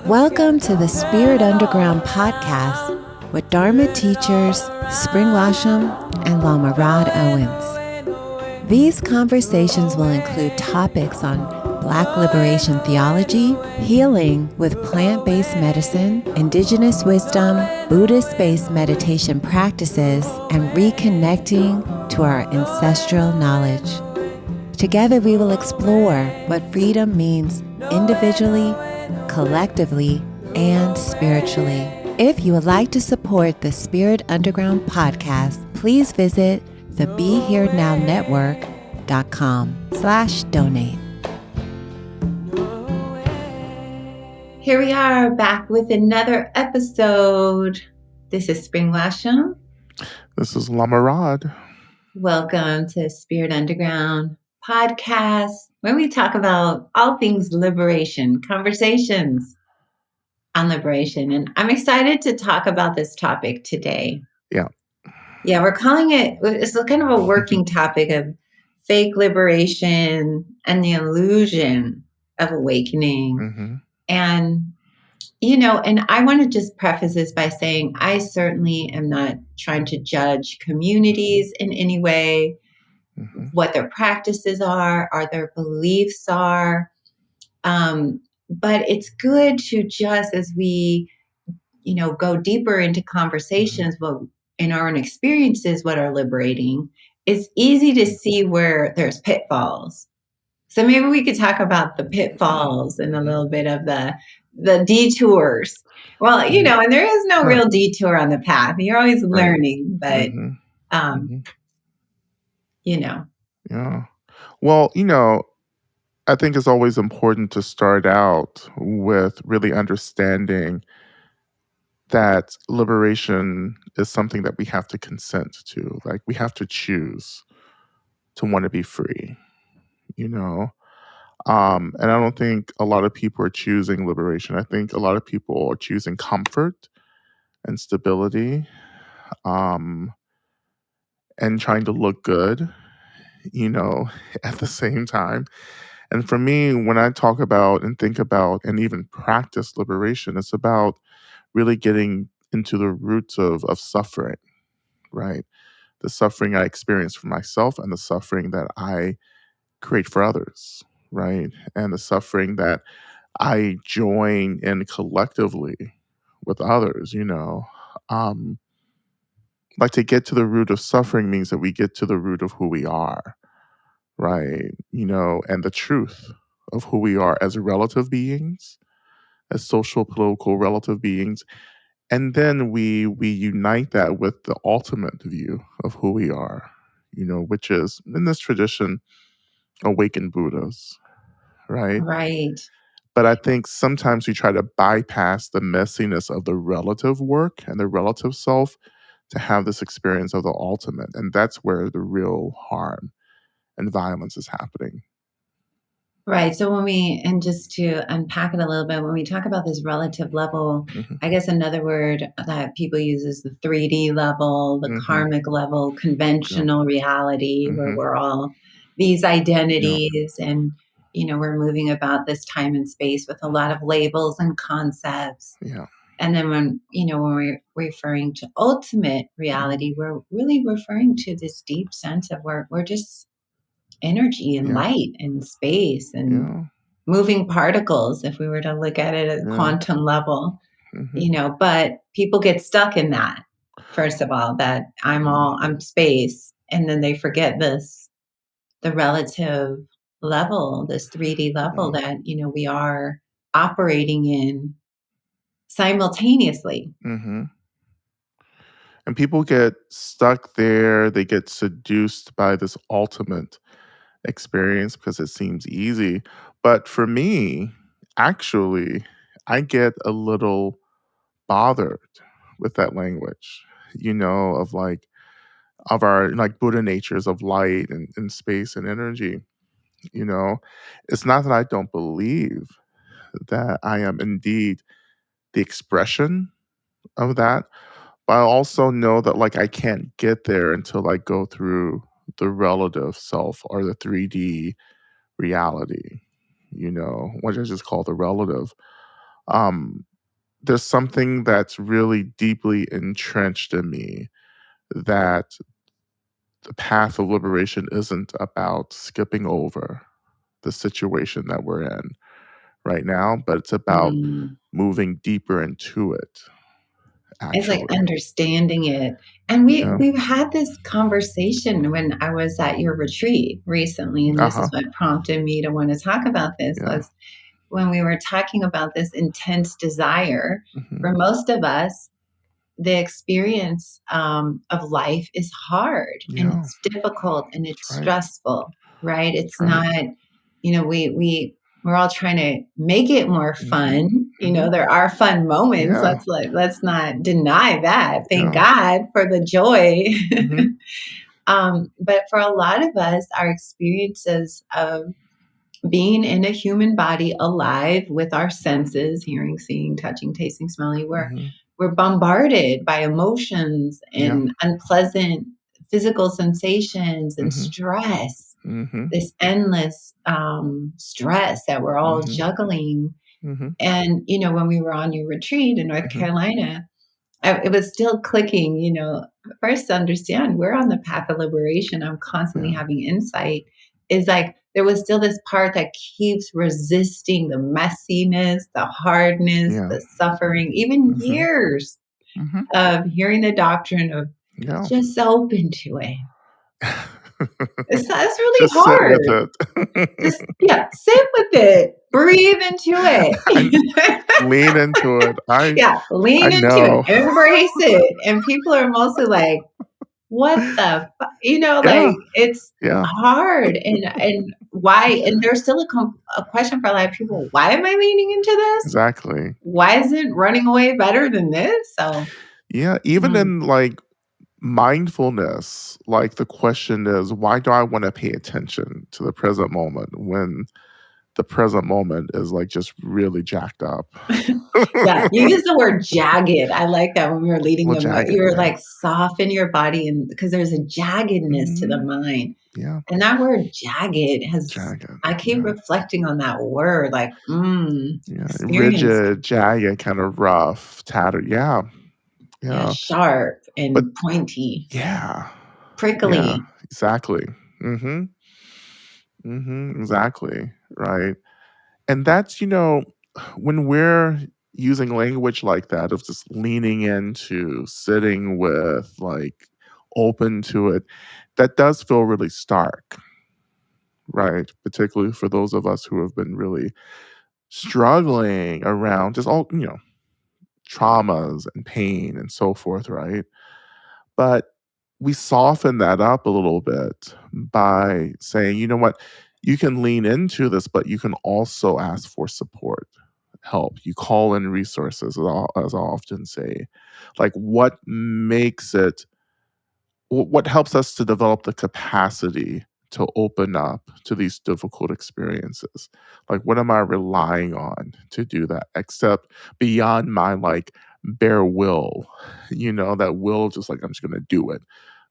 Welcome to the Spirit Underground podcast with Dharma teachers Spring Washam and Lama Rod Owens. These conversations will include topics on Black liberation theology, healing with plant-based medicine, indigenous wisdom, Buddhist-based meditation practices, and reconnecting to our ancestral knowledge. Together we will explore what freedom means individually, collectively, and spiritually. If you would like to support the Spirit Underground podcast, please visit the BeHereNowNetwork.com/donate. Here we are back with another episode. This is Spring Washam. This is Lama Rod. Welcome to Spirit Underground podcast, where we talk about all things liberation, conversations on liberation. And I'm excited to talk about this topic today. Yeah, we're calling it's kind of a working topic of fake liberation and the illusion of awakening. Mm-hmm. And and I want to just preface this by saying I certainly am not trying to judge communities in any way, what their practices are, their beliefs are. But it's good to just, as we, go deeper into conversations, in our own experiences, what are liberating, it's easy to see where there's pitfalls. So maybe we could talk about the pitfalls and a little bit of the detours. Well, and there is no real detour on the path. You're always learning, but, Yeah. Well, I think it's always important to start out with really understanding that liberation is something that we have to consent to. Like, we have to choose to want to be free, And I don't think a lot of people are choosing liberation. I think a lot of people are choosing comfort and stability, and trying to look good, at the same time. And for me, when I talk about and think about and even practice liberation, it's about really getting into the roots of suffering, right? The suffering I experience for myself and the suffering that I create for others, right? And the suffering that I join in collectively with others, Like, to get to the root of suffering means that we get to the root of who we are, right? And the truth of who we are as relative beings, as social, political, relative beings. And then we unite that with the ultimate view of who we are, which is, in this tradition, awakened Buddhas, right? right. But I think sometimes we try to bypass the messiness of the relative work and the relative self to have this experience of the ultimate. And that's where the real harm and violence is happening. Right. So and just to unpack it a little bit, when we talk about this relative level, I guess another word that people use is the 3D level, the karmic level, conventional reality, where we're all these identities and, we're moving about this time and space with a lot of labels and concepts. Yeah. And then when we're referring to ultimate reality, we're really referring to this deep sense of where we're just energy and light and space and moving particles, if we were to look at it at a quantum level, but people get stuck in that. First of all, that I'm space. And then they forget the relative level, this 3D level that, we are operating in simultaneously. And people get stuck there. They get seduced by this ultimate experience because it seems easy. But for me, actually, I get a little bothered with that language, of our Buddha natures of light and space and energy. It's not that I don't believe that I am indeed the expression of that, but I also know that I can't get there until I go through the relative self or the 3D reality, what I just call the relative. there's something that's really deeply entrenched in me that the path of liberation isn't about skipping over the situation that we're in right now, but it's about Mm. moving deeper into it, It's like actually. understanding it. And Yeah. we've had this conversation when I was at your retreat recently, and this is Uh-huh. what prompted me to want to talk about this Yeah. was when we were talking about this intense desire. Mhm. For most of us, the experience of life is hard and Yeah. it's difficult and it's That's right. stressful, right? That's It's right. not, we're all trying to make it more Mhm. fun. Mhm. There are fun moments. Yeah. Let's not deny that. Thank Yeah. God for the joy. Mhm. But for a lot of us, our experiences of being in a human body alive with our senses, hearing, seeing, touching, tasting, smelling, Mhm. we're bombarded by emotions Yeah. and unpleasant physical sensations and Mhm. stress, Mhm. this endless stress that we're all Mhm. juggling. Mhm. And when we were on your retreat in North Mhm. Carolina, it was still clicking, first to understand we're on the path of liberation. I'm constantly Yeah. having insight. Is like there was still this part that keeps resisting the messiness, the hardness, Yeah. the suffering, even Mhm. years Mhm. of hearing the doctrine of Yeah. just open to it. It's really Just sit with hard. it. Just, yeah, sit with it, breathe into And it. lean into it. Yeah, I lean into it, know. embrace it. And people are mostly like, what the Yeah. it's Yeah. hard and why and there's still a question for a lot of people, why am I leaning into this? Exactly. Why isn't running away better than this? So, Yeah, even mm. in, like, mindfulness, like, the question is, why do I wanna pay attention to the present moment when the present moment is, like, just really jacked up? Yeah, you use the word jagged. I like that when we were leading Well, them, you jagged, were yeah. like soften your body and because there's a jaggedness to the Mhm. mind. Yeah, And that word jagged has jagged, I keep yeah. reflecting on that word, like, Yeah, experience. rigid, jagged, kinda rough, tattered, yeah, Yeah, yeah. sharp But and pointy, yeah, yeah, prickly. exactly. Mhm, mhm, exactly, right? And that's, when we're using language like that of just leaning into, sitting with, like, open to it, that does feel really stark, right? Particularly for those of us who have been really struggling around just all, traumas and pain and so forth, right? But we soften that up a little bit by saying, you know what, you can lean into this, but you can also ask for support, help. You call in resources, as I often say. Like, what makes it, what helps us to develop the capacity to open up to these difficult experiences? Like, what am I relying on to do that, except beyond my like bare will, that will just like, I'm just going to do it.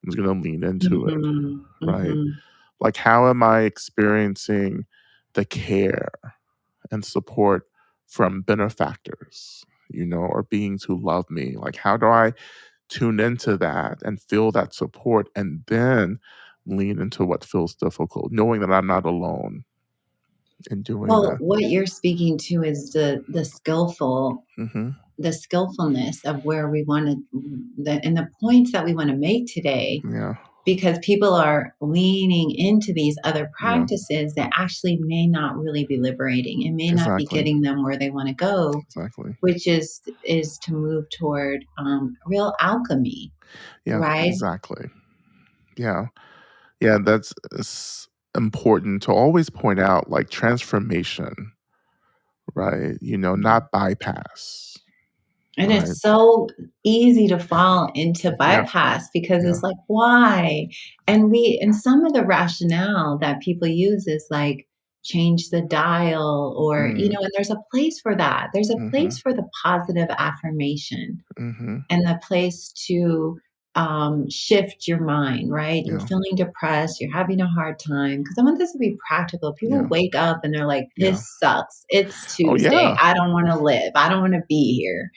I'm just going to lean into it, Mhm, right? mhm. Like, how am I experiencing the care and support from benefactors, or beings who love me? Like, how do I tune into that and feel that support and then lean into what feels difficult, knowing that I'm not alone in doing Well, that? what you're speaking to is Mhm. the skillfulness of where we wanna the points that we wanna make today, Yeah. because people are leaning into these other Yeah. practices that actually may not really be liberating. It may not be Exactly. getting them where they wanna go, Exactly. which is to move toward, real alchemy, Yeah, right? exactly. Yeah. Yeah, that's important to always point out, like, transformation, right? Not bypass, And right? it's so easy to fall into Yeah. bypass because Yeah. it's like, why? And some of the rationale that people use is like, change the dial, or, Mm. and there's a place for that. There's a place Mhm. for the positive affirmation Mhm. and the place to shift your mind, right? You're Yeah. feeling depressed, you're having a hard time. Because I want this to be practical. People Yeah. wake up and they're like, Yeah. this sucks. It's Oh, Tuesday. yeah. I don't want to live. I don't want to be here.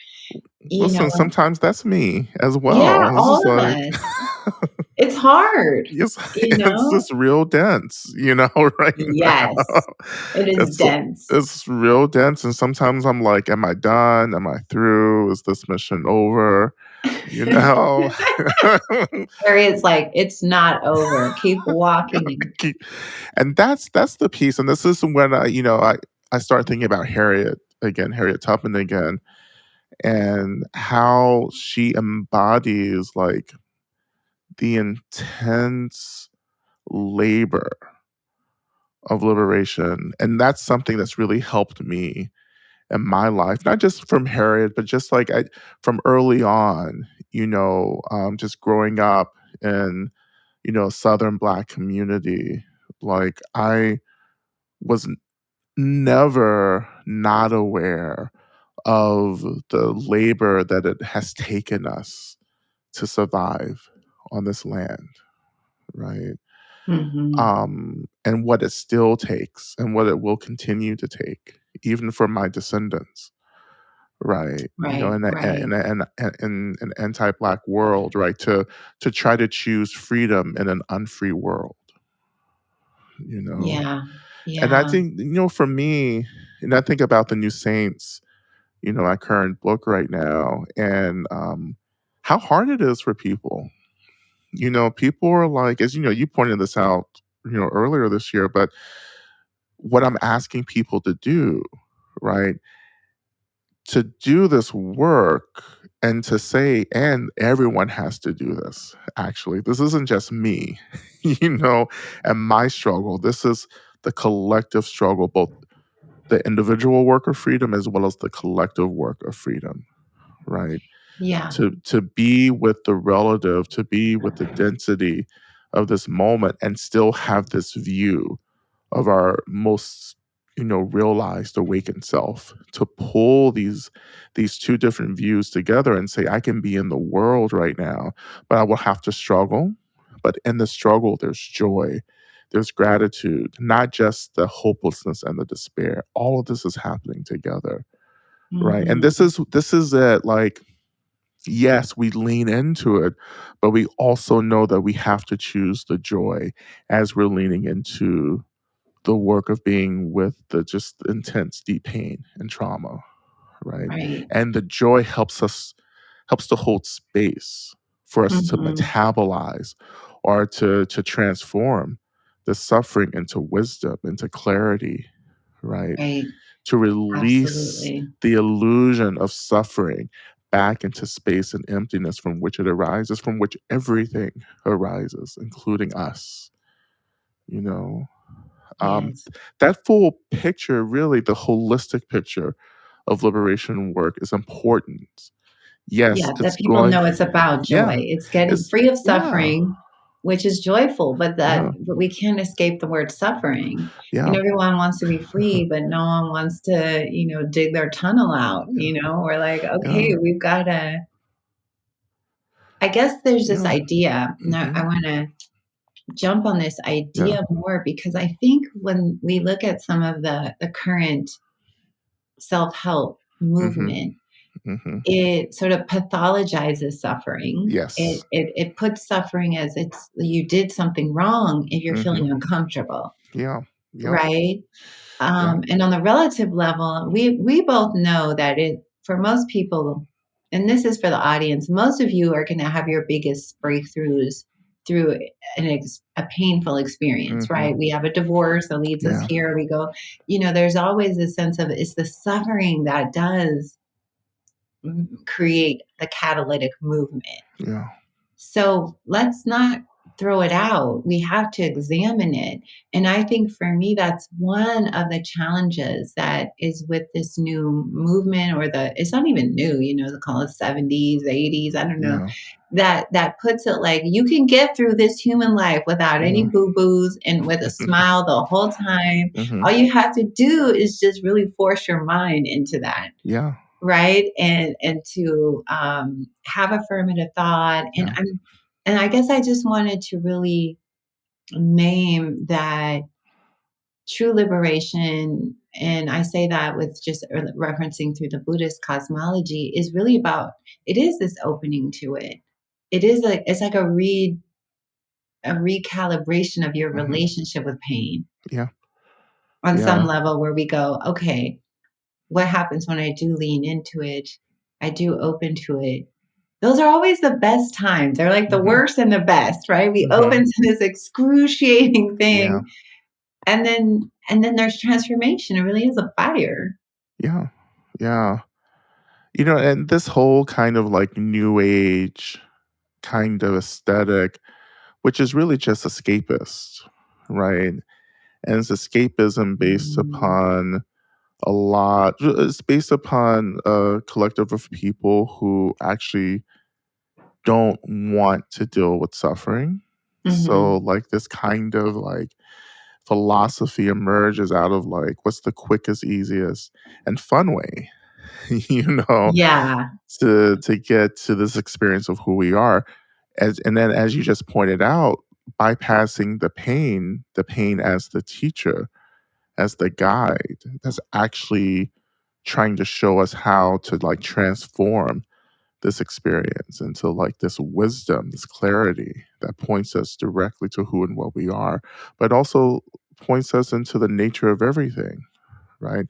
You Listen, know, sometimes that's me as yeah, well. It's all just of like us. It's hard, it's you it's know? just real dense, right now. Yes, it is It's dense. it's real dense, and sometimes I'm like, "Am I done? Am I through? Is this mission over?" You know? Where it's like, it's not over. Keep walking. Keep and that's the piece, and this is when I start thinking about Harriet Tubman again, and how she embodies, like, the intense labor of liberation, and that's something that's really helped me in my life, not just from Harriet, but just, like, from early on, just growing up in, Southern Black community. Like, I was never not aware of the labor that it has taken us to survive on this land, right? Mhm. And what it still takes and what it will continue to take, even for my descendants, right? Right, right. In an anti-black world, right? To try to choose freedom in an unfree world, you know. Yeah, And I yeah, think, for me, and I think about the New Saints, my current book right now, and how hard it is for people. People are like, as you pointed this out, earlier this year, but what I'm asking people to do, right? To do this work and to say, and everyone has to do this, actually. This isn't just me, and my struggle. This is the collective struggle, both the individual work of freedom as well as the collective work of freedom, right? yeah. To be with the relative, to be with the density of this moment and still have this view of our most realized awakened self, to pull these two different views together and say, I can be in the world right now, but I will have to struggle. But in the struggle there's joy, there's gratitude, not just the hopelessness and the despair. All of this is happening together, right? And this Mhm. is this is it. Like, yes, we lean into it, but we also know that we have to choose the joy as we're leaning into the work of being with the just intense deep pain and trauma, right? Right. And the joy helps to hold space for us to Mhm. metabolize or to transform the suffering into wisdom, into clarity, right? Right. To release Absolutely. the illusion of suffering back into space and emptiness from which it arises, from which everything arises, including us, you know? Um, Yes. that full picture, really, the holistic picture of liberation work is important. Yes, Yeah, that it's people going know it's about joy. yeah, It's getting it's free of yeah, suffering, which is joyful, yeah, but we can't escape the word suffering. yeah, Everyone wants to be free, but no one wants to, dig their tunnel out, yeah, We're like, yeah, okay, we've gotta I guess there's this yeah, idea. Now I mhm, wanna jump on this yeah, idea more because I think when we look at some of the current self-help mhm, movement, mhm, it sort of pathologizes suffering. yes, It puts suffering as it's you did something wrong if you're mhm, feeling uncomfortable, yeah, yep, right? yeah, And on the relative level, we both know that for most people, and this is for the audience, most of you are going to have your biggest breakthroughs through a painful experience, mhm, right? We have a divorce that leads us yeah, here. We go, there's always a sense of it's the suffering that does create the catalytic movement. yeah, So let's not throw it out. We have to examine it. And I think for me, that's one of the challenges that is with this new movement, or it's not even new, they call it 70s, 80s, I don't know. yeah, That puts it like you can get through this human life without any yeah, boo-boos and with a smile the whole time. mhm, All you have to do is just really force your mind into that. yeah, right? And to have affirmative thought. Yeah. And I guess I just wanted to really name that true liberation, and I say that with just referencing through the Buddhist cosmology, is really about, it is this opening to it. It's like a recalibration of your Hmm. relationship with pain Yeah. on some Yeah. level, where we go, okay, what happens when I do lean into it? I do open to it. Those are always the best times. They're like the Hmm. worst and the best, right? We Hmm. open to this excruciating Yeah. thing, and then there's transformation. It really is a fire. Yeah. Yeah. And this whole kind of like new age kind of aesthetic, which is really just escapist, right? And it's escapism based Mm, upon it's based upon a collective of people who actually don't want to deal with suffering. So, mhm. like, this kind of like philosophy emerges out of like, what's the quickest, easiest, and fun way, you know, Yeah, to get to this experience of who we are. And then, as you just pointed out, bypassing the pain as the teacher, as the guide, that's actually trying to show us how to like transform this experience into like this wisdom, this clarity that points us directly to who and what we are, but also points us into the nature of everything, right?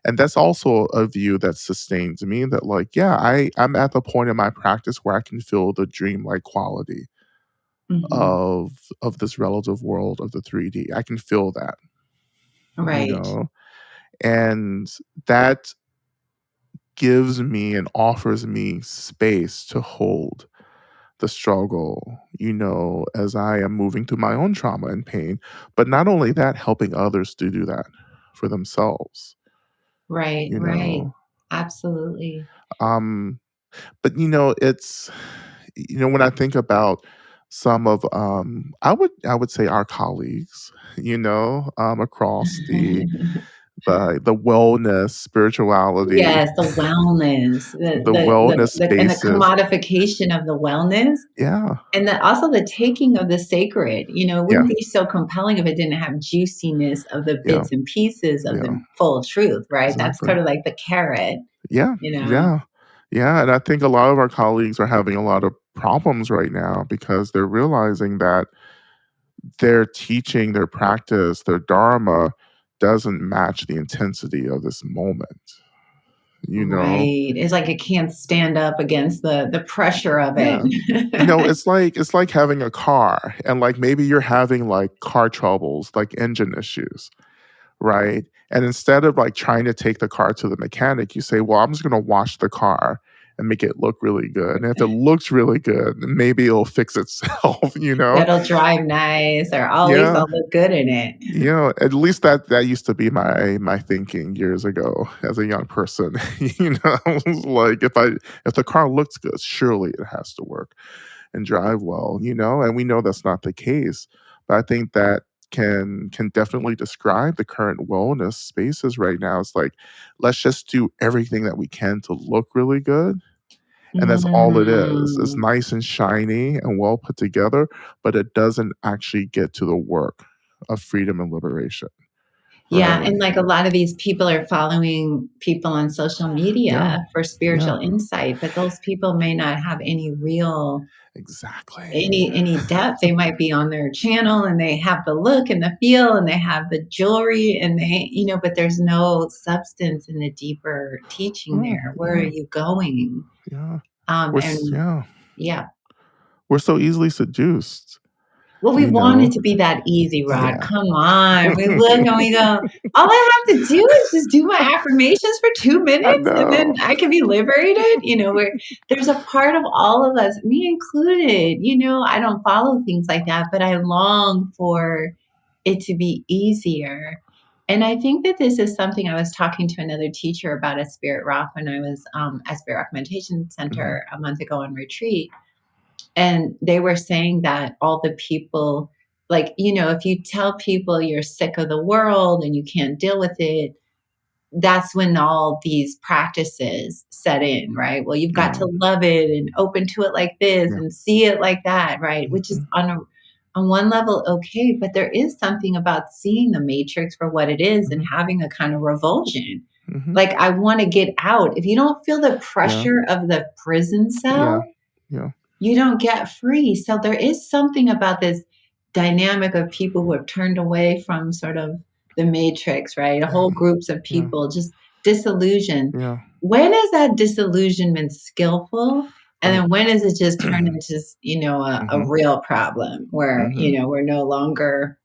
And that's also a view that sustains me, that like, yeah, I'm at the point in my practice where I can feel the dreamlike quality mhm. of this relative world of the 3D. I can feel that, you Right, know, and that gives me and offers me space to hold the struggle, as I am moving through my own trauma and pain. But not only that, helping others to do that for themselves, right, you right. know. Absolutely. Um, but it's when I think about some of I would say our colleagues, across the wellness, spirituality, Yes, the wellness, the wellness and the spaces. commodification of the wellness, Yeah, and also the taking of the sacred. It yeah, wouldn't be so compelling if it didn't have juiciness of the yeah, bits and pieces of yeah, the full truth, right? That's exactly. sort of like the carrot, Yeah, you know? yeah, yeah, and I think a lot of our colleagues are having a lot of problems right now because they're realizing that their teaching, their practice, their dharma doesn't match the intensity of this moment, you know? Right. It's like it can't stand up against the pressure of it. Yeah. It's like having a car and, like, maybe you're having, like, car troubles, like engine issues, right? And instead of, like, trying to take the car to the mechanic, you say, "Well, I'm just gonna wash the car and make it look really good, and if it looks really good, maybe it'll fix itself," you know? It'll drive nice, or at least Yeah. I'll look good in it. At least that used to be my thinking years ago as a young person. I was like, if the car looks good, surely it has to work and drive well, and we know that's not the case. But I think that can definitely describe the current wellness spaces right now. It's like, let's just do everything that we can to look really good. And that's all it is. It's Mm. nice and shiny and well put together, but it doesn't actually get to the work of freedom and liberation. Yeah, Right. and, like, a lot of these people are following people on social Yeah. media for Yeah. spiritual insight, but those people may not have Exactly. any depth. They might be on their channel, and they have the look and the feel, and they have the jewelry, and but there's no substance in the deeper teaching Oh, there. Where are yeah. you going? Yeah. Yeah. Yeah. We're so easily seduced, Well, we you want it know? to be that easy, Rod. Yeah. Come on. We look and we go, all I have to do is just do my affirmations for 2 I minutes, and then know. I can be liberated. Where there's a part of all of us, me included, I don't follow things like that, but I long for it to be easier. And I think that this is something, I was talking to another teacher about at Spirit Rock when I was at Spirit Rock Meditation Mhm. Center a month ago on retreat, and they were saying that all the people, like, if you tell people you're sick of the world and you can't deal with it, that's when all these practices set in, right? Well, you've got Yeah. to love it and open to it like this Yeah. and see it like that, right? Which is Mhm. on one level okay, but there is something about seeing the matrix for what it is and Mhm. having a kind of revulsion. Mhm. Like I want to get out. If you don't feel the Yeah. pressure of the prison Yeah. cell, Yeah. you don't get free. So there is something about this dynamic of people who have turned away from sort of the matrix, right? Whole groups of Yeah. people just disillusioned. Yeah. When is that disillusionment skillful? And Oh. then when is it just turned into, a Mhm. real problem where, Mhm. we're no longer,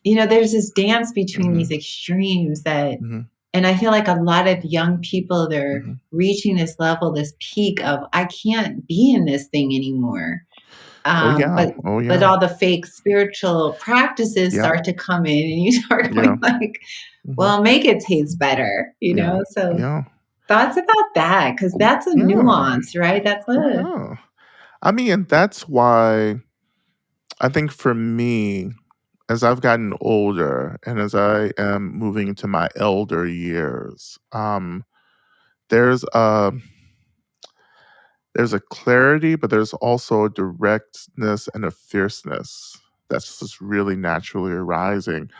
there's this dance between Mhm. these extremes that, Mhm. and I feel like a lot of young people, they're Mhm. reaching this level, this peak of, I can't be in this thing anymore. Oh, um, yeah. but Oh, but yeah. all the fake spiritual practices Yeah. start to come in, and you start Yeah. going like, Mhm. well, make it taste better, Yeah. so Yeah. thoughts about that, because that's a Yeah. nuance, right? That's Oh, a yeah. I mean, and that's why I think for me, as I've gotten older and as I am moving into my elder years, there's a there's a clarity, but there's also a directness and a fierceness that's just really naturally arising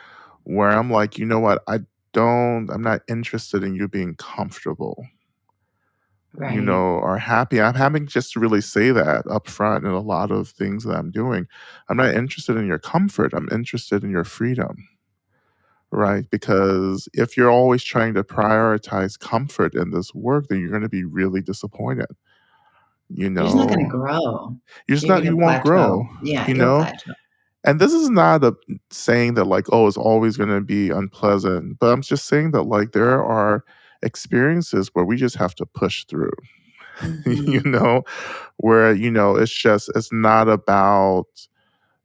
where I'm like, you know what? I'm not interested in you being comfortable, right. or happy. I'm having just to really say that up front in a lot of things that I'm doing. I'm not interested in your comfort. I'm interested in your freedom, right? Because if you're always trying to prioritize comfort in this work, then you're going to be really disappointed, you You're just not know? going to grow. You're just You're not going you to won't grow, plateau. Yeah, you you'll know? plateau. And this is not a saying that like, oh, it's always gonna be unpleasant, but I'm just saying that like there are experiences where we just have to push through, you Hmm. know, where, it's not about,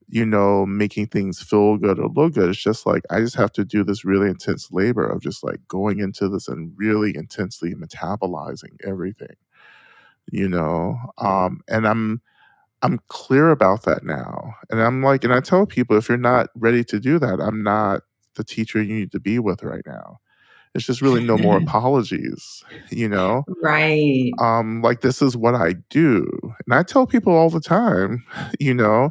making things feel good or look good. It's just like I just have to do this really intense labor of just like going into this and really intensely metabolizing everything, and I'm clear about that now. And I'm like, and I tell people, if you're not ready to do that, I'm not the teacher you need to be with right now. It's just really no more apologies, you know? Right. Like this is what I do. And I tell people all the time, you know,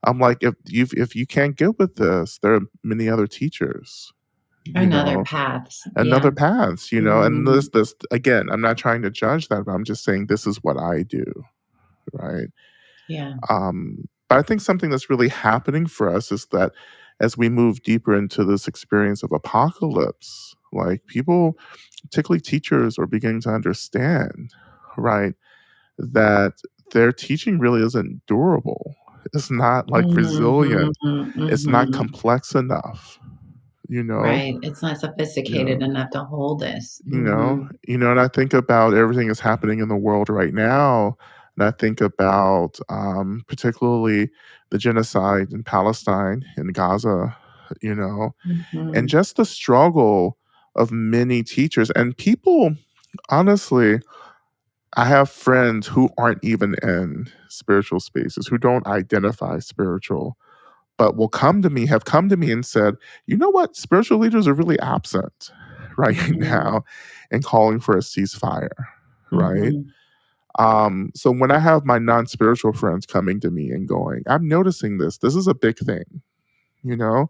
I'm like, if you can't get with this, there are many other teachers, you Another know, paths. and other Yeah. paths, and Hmm. this again, I'm not trying to judge that, but I'm just saying this is what I do, right? Yeah. But I think something that's really happening for us is that as we move deeper into this experience of apocalypse, like people, particularly teachers, are beginning to understand, right, that their teaching really isn't durable. It's not like Hmm. resilient. It's not Hmm. complex enough, you know? Right. It's not Yeah. sophisticated enough to hold this. Hmm. And I think about everything that's happening in the world right now, and I think about, particularly the genocide in Palestine, in Gaza, you know, and Mhm. just the struggle of many teachers and people. Honestly, I have friends who aren't even in spiritual spaces, who don't identify spiritual, but have come to me and said, "You know what? Spiritual leaders are really absent right Mhm. now in calling for a ceasefire," right? Mhm. So when I have my non-spiritual friends coming to me and going, "I'm noticing this. This is a big thing," you know?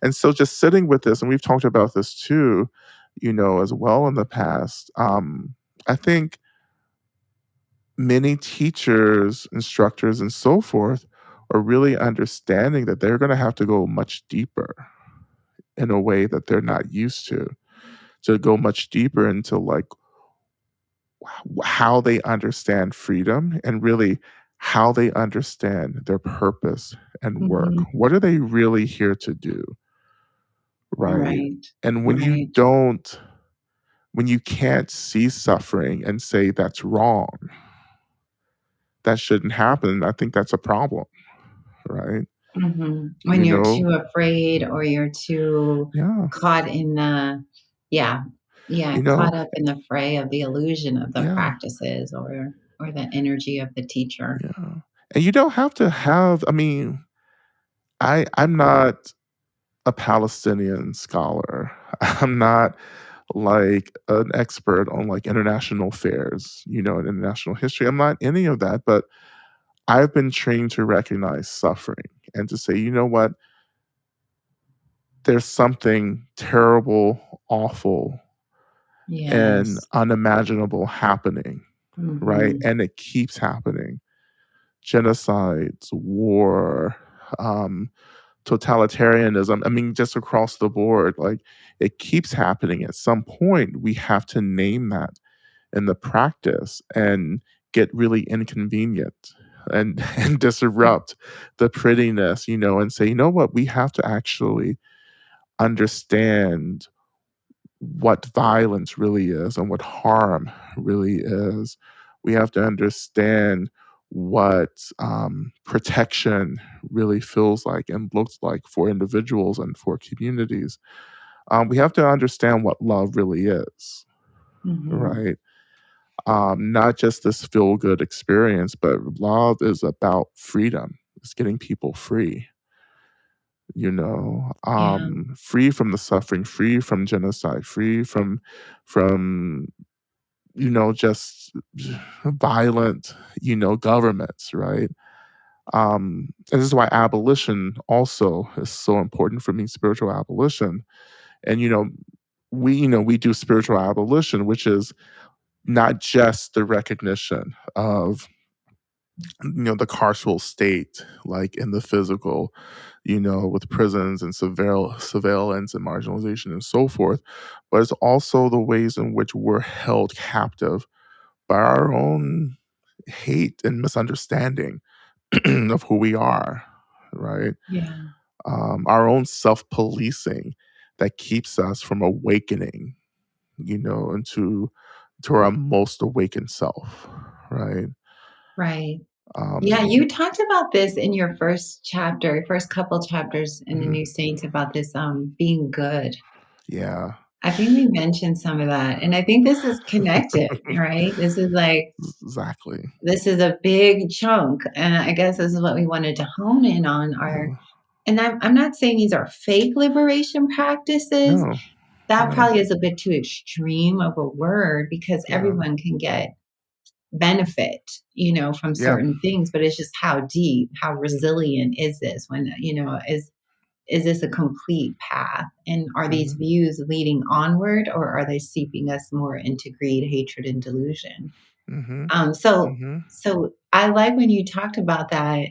And so just sitting with this, and we've talked about this too, as well in the past. I think many teachers, instructors, and so forth are really understanding that they're going to have to go much deeper in a way that they're not used to go much deeper into like how they understand freedom and really how they understand their purpose and work. Mhm. What are they really here to do? Right. Right. And Right. when you can't see suffering and say that's wrong, that shouldn't happen, I think that's a problem. Right. Mhm. When You you're know? too afraid or you're too Yeah. caught in the yeah. Yeah, You know? caught up in the fray of the illusion of the Yeah. practices or the energy of the teacher. Yeah. And you don't have to have, I mean, I'm not a Palestinian scholar. I'm not like an expert on like international affairs, and international history. I'm not any of that, but I've been trained to recognize suffering and to say, you know what, there's something terrible, awful, and Yes. unimaginable happening, right? Mhm. And it keeps happening. Genocides, war, um, totalitarianism. I mean, just across the board, like it keeps happening. At some point, we have to name that in the practice and get really inconvenient and and disrupt the prettiness, and say, you know what, we have to actually understand what violence really is and what harm really is. We have to understand what protection really feels like and looks like for individuals and for communities. We have to understand what love really is, Mhm. right? Not just this feel good experience, but love is about freedom. It's getting people free, Yeah. free from the suffering, free from genocide, free from just violent, governments, right? And this is why abolition also is so important for me, spiritual abolition. And we do spiritual abolition, which is not just the recognition of the carceral state, like in the physical, with prisons and surveillance and marginalization and so forth, but it's also the ways in which we're held captive by our own hate and misunderstanding of who we are, right? Yeah. Our own self policing that keeps us from awakening, into to our most awakened self, right? Right. Yeah, Um, you talked about this in your first chapter, first couple chapters in the mhm, New Saints about this being good. yeah, I think we mentioned some of that. And I think this is connected, right? This is like exactly. this is a big chunk. And I guess this is what we wanted to hone in on our Yeah. and I'm not saying these are fake liberation practices. No, That no, probably is a bit too extreme of a word because yeah, everyone can get benefit, from yeah, certain things, but it's just how deep, how resilient is this when, is this a complete path? And are these mhm, views leading onward or are they seeping us more into greed, hatred, and delusion? mhm, Um, so mhm, so I like when you talked about that,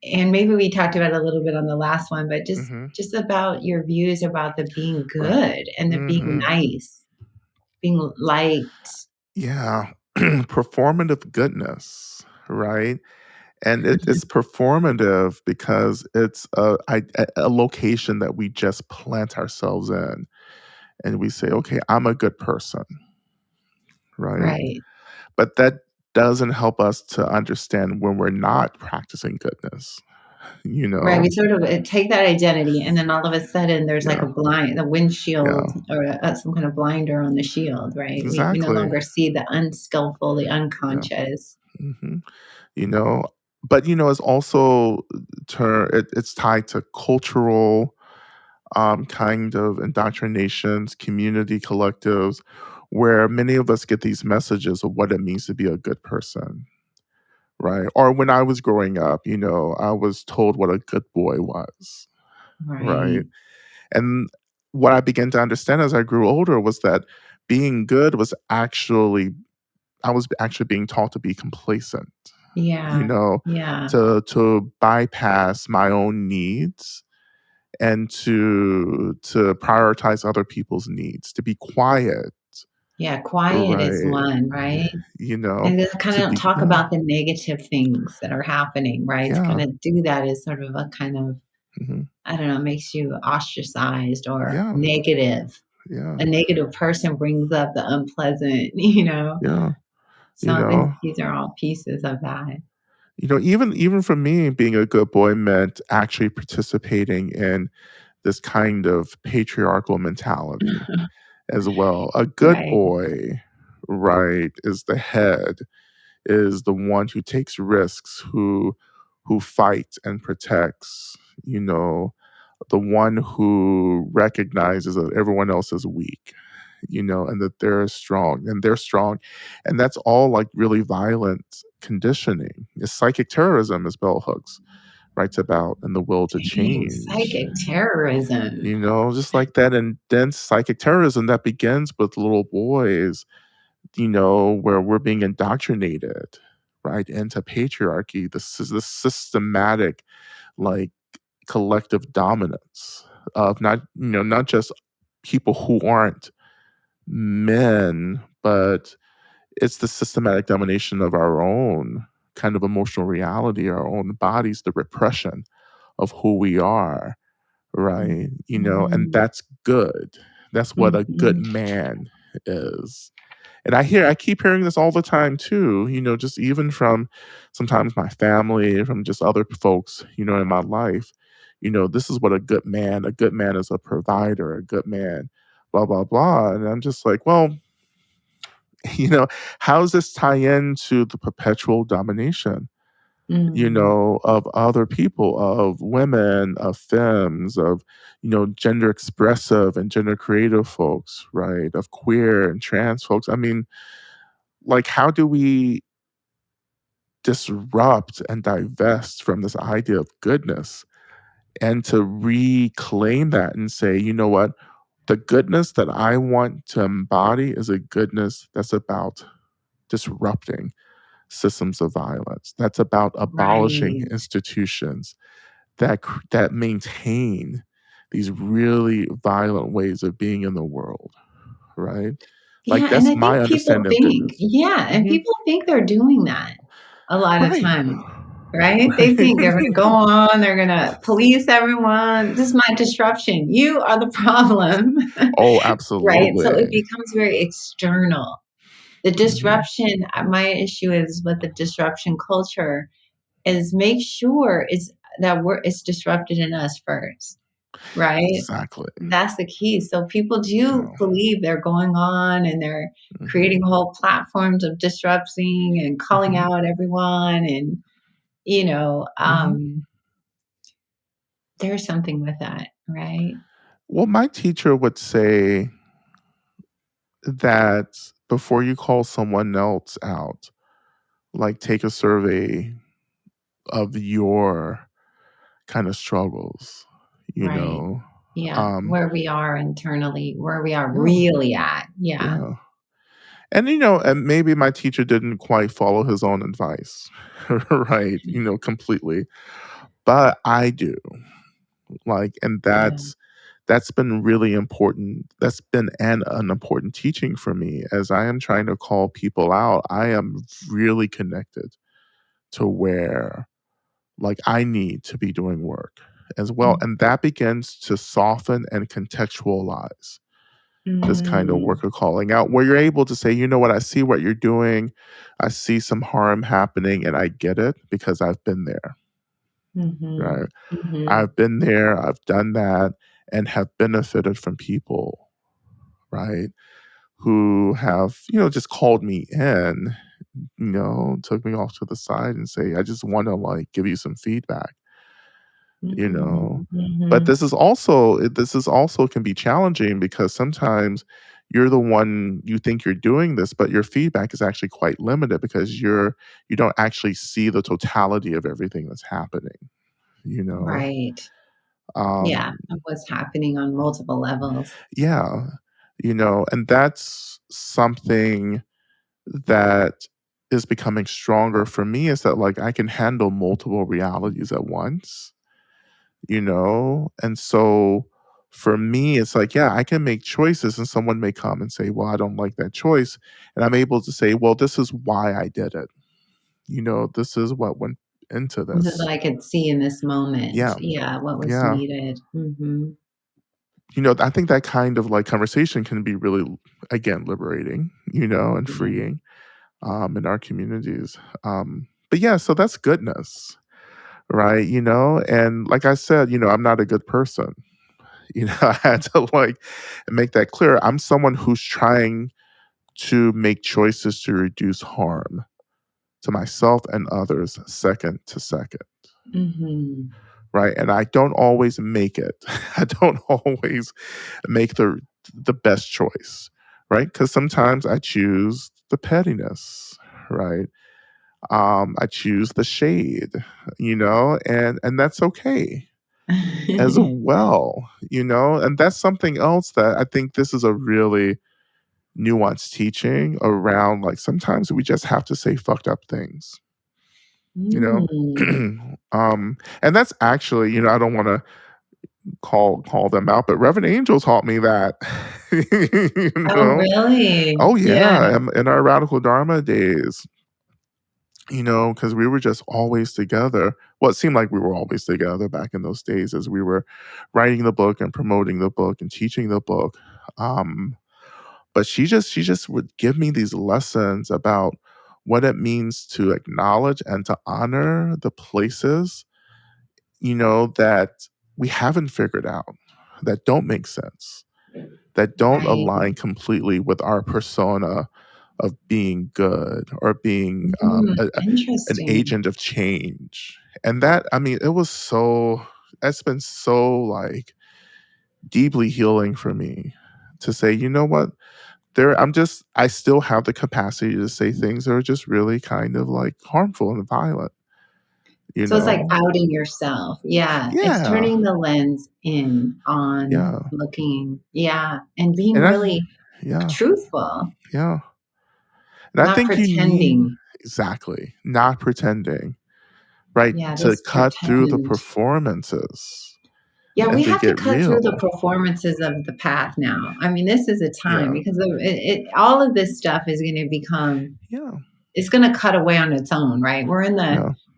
and maybe we talked about it a little bit on the last one, but just mhm, just about your views about the being right, good and the being mhm, nice, being liked. yeah, performative goodness, right? And it's performative because it's a location that we just plant ourselves in, and we say, "Okay, I'm a good person," right? Right. But that doesn't help us to understand when we're not practicing goodness, you Right, we know? sort of, take that identity, and then all of a sudden, there's like Yeah, a windshield yeah, or some kind of blinder on the shield, right? We no exactly. longer see the unskillful, the Yeah, unconscious. mhm, you know? But, it's also it's tied to cultural, kind of indoctrinations, community collectives, where many of us get these messages of what it means to be a good person, right? Or when I was growing up, I was told what a good boy was, right? Right. And what I began to understand as I grew older was that being good was actually I was actually being taught to be complacent, you Yeah. know, Yeah. to bypass my own needs and to prioritize other people's needs, to be quiet, Yeah, quiet is right? one, right? You know, And then to kinda be talk yeah, about the negative things that are happening, right? To yeah, kinda do that is sort of a kind of, mhm, I don't know, makes you ostracized or yeah, negative. yeah, A negative person brings up the unpleasant, yeah, So you I think know? these are all pieces of that. Even for me, being a good boy meant actually participating in this kind of patriarchal mentality as well. A good Right. boy, right, is the head, is the one who takes risks, who fights and protects, the one who recognizes that everyone else is weak, and that they're strong. And that's all like really violent conditioning. It's psychic terrorism, as bell hooks writes about in The Will to Dang, Change. psychic terrorism. Just like that intense psychic terrorism that begins with little boys, where we're being indoctrinated, right, into patriarchy. This is the systematic, like, collective dominance of not just people who aren't men, but it's the systematic domination of our own kind of emotional reality, our own bodies, the repression of who we are, right? And Mhm. that's good. That's what a good Mhm. man is. And I keep hearing this all the time too, just even from sometimes my family, from just other folks, in my life. This is what a good man is a provider, a good man, blah, blah, blah. And I'm just like, well, you know, how does this tie into the perpetual domination, Mm. of other people, of women, of femmes, of, gender expressive and gender creative folks, right? Of queer and trans folks. I mean, like, how do we disrupt and divest from this idea of goodness and to reclaim that and say, you know what? The goodness that I want to embody is a goodness that's about disrupting systems of violence. That's about abolishing Right. institutions that maintain these really violent ways of being in the world, right? Like, Yeah, and that's I my think people understanding of think goodness. and Mhm. people think they're doing that a lot of Right. times, right? They Right. think they're gonna go on, they're gonna police everyone. "This is my disruption. You are the problem." Oh, Right? So it absolutely. becomes very external. The Mhm. disruption my issue is with the disruption culture is make sure it's disrupted in us first, right? Exactly. That's the key. So people do Yeah. believe they're going on and they're Mhm. creating whole platforms of disrupting and calling Mhm. out everyone and, you know, Mhm. um, there's something with that, right? Well, my teacher would say that before you call someone else out, like, take a survey of your kind of struggles, you Right. know? Yeah. Um, Where we are internally, where we are yeah, really at. Yeah. yeah. And maybe my teacher didn't quite follow his own advice, right? Completely. But I do. Like, and Yeah. that's been really important. That's been an important teaching for me as I am trying to call people out. I am really connected to where, like, I need to be doing work as well. Mm. And that begins to soften and contextualize this kind of Mm. work of calling out, where you're able to say, you know what, I see what you're doing. I see some harm happening and I get it because I've been there, right? Mhm. Mhm. I've been there, I've done that, and have benefited from people, right? Who have, just called me in, took me off to the side and say, I just want to, like, give you some feedback, you know. Mhm. But Mhm. this is also can be challenging because sometimes you're the one you think you're doing this, but your feedback is actually quite limited because you don't actually see the totality of everything that's happening, you know. Right. Yeah, Um, of what's happening on multiple levels. yeah, and that's something that is becoming stronger for me is that, like, I can handle multiple realities at once, and so for me, it's like, yeah, I can make choices, and someone may come and say, well, I don't like that choice. And I'm able to say, well, this is why I did it. This is what went into This is this. what I could see in this moment. Yeah. Yeah, what was Yeah. needed. Mhm. I think that kind of, like, conversation can be really, again, liberating, and Yeah. freeing, in our communities. But yeah, so that's goodness, right? And like I said, I'm not a good person. I had to, like, make that clear. I'm someone who's trying to make choices to reduce harm to myself and others second to second, Mhm. right? And I don't always make it. I don't always make the best choice, right? Because sometimes I choose the pettiness, right? I choose the shade, and that's okay as well, and that's something else that I think this is a really nuanced teaching around, like, sometimes we just have to say fucked up things, you know? Mm. And that's actually, I don't wanna call them out, but Reverend Angel taught me that, you Oh, know? really? Oh, Yeah. yeah, in our Radical Dharma days, because we were just always together. Well, it seemed like we were always together back in those days as we were writing the book and promoting the book and teaching the book. Um, but she just would give me these lessons about what it means to acknowledge and to honor the places, that we haven't figured out, that don't make sense, that don't Right. align completely with our persona of being good or being an Interesting. agent of change. And that, I mean, that's been so like deeply healing for me to say, you know what? I still have the capacity to say things that are just really kind of like harmful and violent, you So it's like know? outing yourself. Yeah. It's Yeah. turning the lens in on Yeah. looking, yeah, and being And I, really yeah. truthful, Yeah. And I not think you need, pretending. exactly, not pretending, right? Yeah, To this cut through the pretend. performances Yeah, and we to have to get cut through the real. performances of the path now. I mean, this is a time Yeah. because all of this stuff is going to become, Yeah. it's going to cut away on its own, right? Yeah.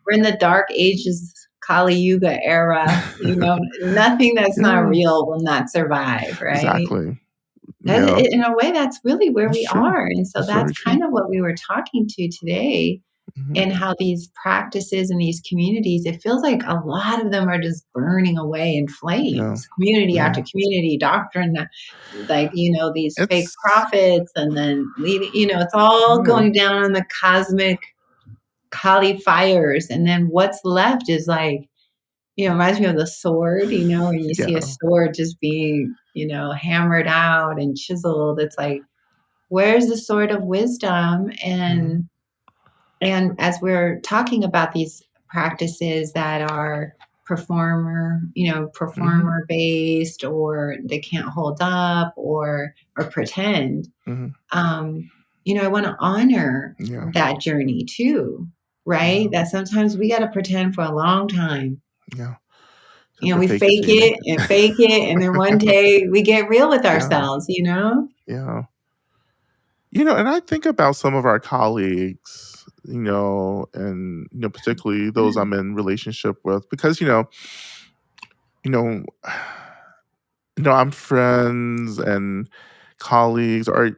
We're in the dark ages, Kali Yuga era. Nothing that's not Yeah. real will not survive, right? Exactly. That, Yeah. in a way, that's really where That's we true. are, and so That's that's very true. kind of what we were talking to today, Mhm. and how these practices and these communities, it feels like a lot of them are just burning away in Yeah. flames, community Yeah. after community, doctrine, like, these fake It's prophets, and then leading, it's all yeah. going down in the cosmic Kali fires. And then what's left is like, reminds me of the sword, where you see a Yeah. sword just being, hammered out and chiseled. It's like, where's the sword of wisdom? Mhm. And as we're talking about these practices that are Mhm. performer based, or they can't hold up, or pretend, Mhm. um, I want to honor Yeah. that journey too, right? Yeah. That sometimes we got to pretend for a long time. Yeah. You have to We fake it fake till you make it and it. fake it, and then one day we get real with Yeah. ourselves. Yeah. And I think about some of our colleagues, and particularly those I'm in relationship with, because you know, I'm friends and colleagues, or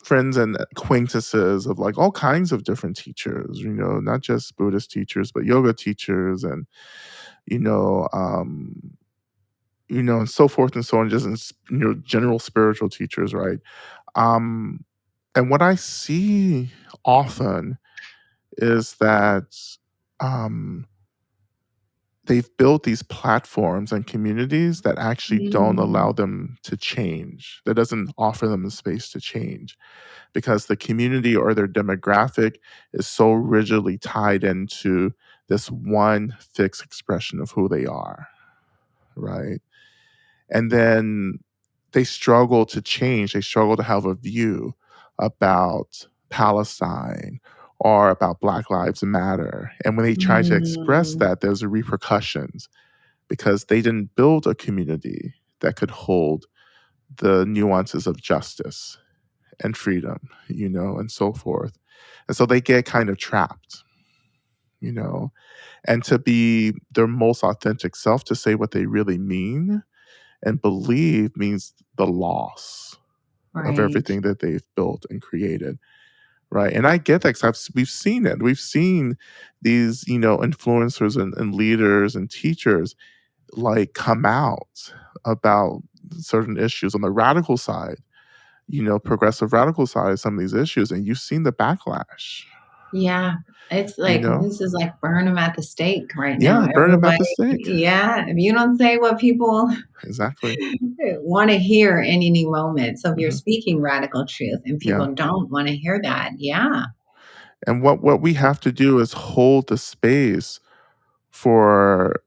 friends and acquaintances of like all kinds of different teachers, not just Buddhist teachers, but yoga teachers and, you know, um, and so forth and so on, just in, general spiritual teachers, right? Um, and what I see often is that um, they've built these platforms and communities that actually don't Mm, allow them to change, that doesn't offer them the space to change because the community or their demographic is so rigidly tied into this one fixed expression of who they are, right? And then they struggle to change. They struggle to have a view about Palestine or about Black Lives Matter. And when they try to express mm, that, there's repercussions because they didn't build a community that could hold the nuances of justice and freedom, and so forth. And so they get kind of trapped, you know, and to be their most authentic self, to say what they really mean and believe means the loss of right. everything that they've built and created, right? And I get that because we've seen it. We've seen these, influencers and leaders and teachers like come out about certain issues on the radical side, progressive radical side of some of these issues, and you've seen the backlash, Yeah. It's you like, know? this is like burn them at the stake right now. Yeah, burn them at Everybody, the stake. yeah. If you don't say what people Exactly. want to hear in any moment. So if you're Mhm. speaking radical truth and Yeah. people don't want to hear that, yeah. And what we have to do is hold the space for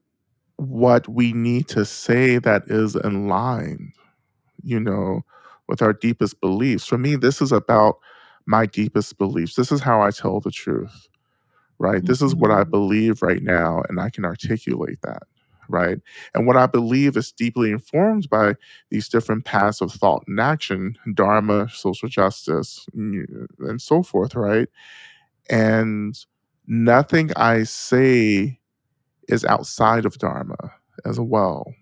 what we need to say that is in line, you know, with our deepest beliefs. For me, this is about my deepest beliefs. This is how I tell the truth, right? This is what I Mhm. believe right now, and I can articulate that, right? And what I believe is deeply informed by these different paths of thought and action, dharma, social justice, and so forth, right? And nothing I say is outside of dharma as well,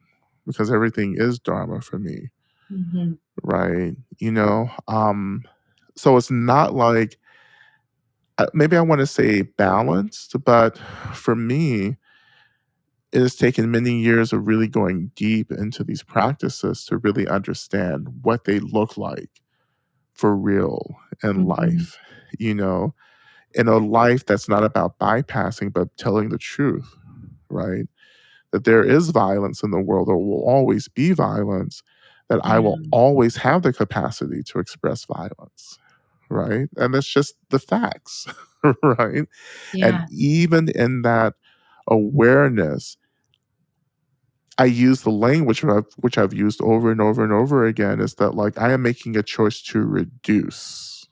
because everything is dharma for me, Mhm. right? So it's not like maybe I want to say balanced, but for me, it has taken many years of really going deep into these practices to really understand what they look like for real in Mhm. life, you know, in a life that's not about bypassing, but telling the truth, right? That there is violence in the world, there will always be violence, that I Yeah. will always have the capacity to express violence, right? And that's just the facts, right? And Yeah. even in that awareness, I use the language which I've used over and over and over again is that like I am making a choice to reduce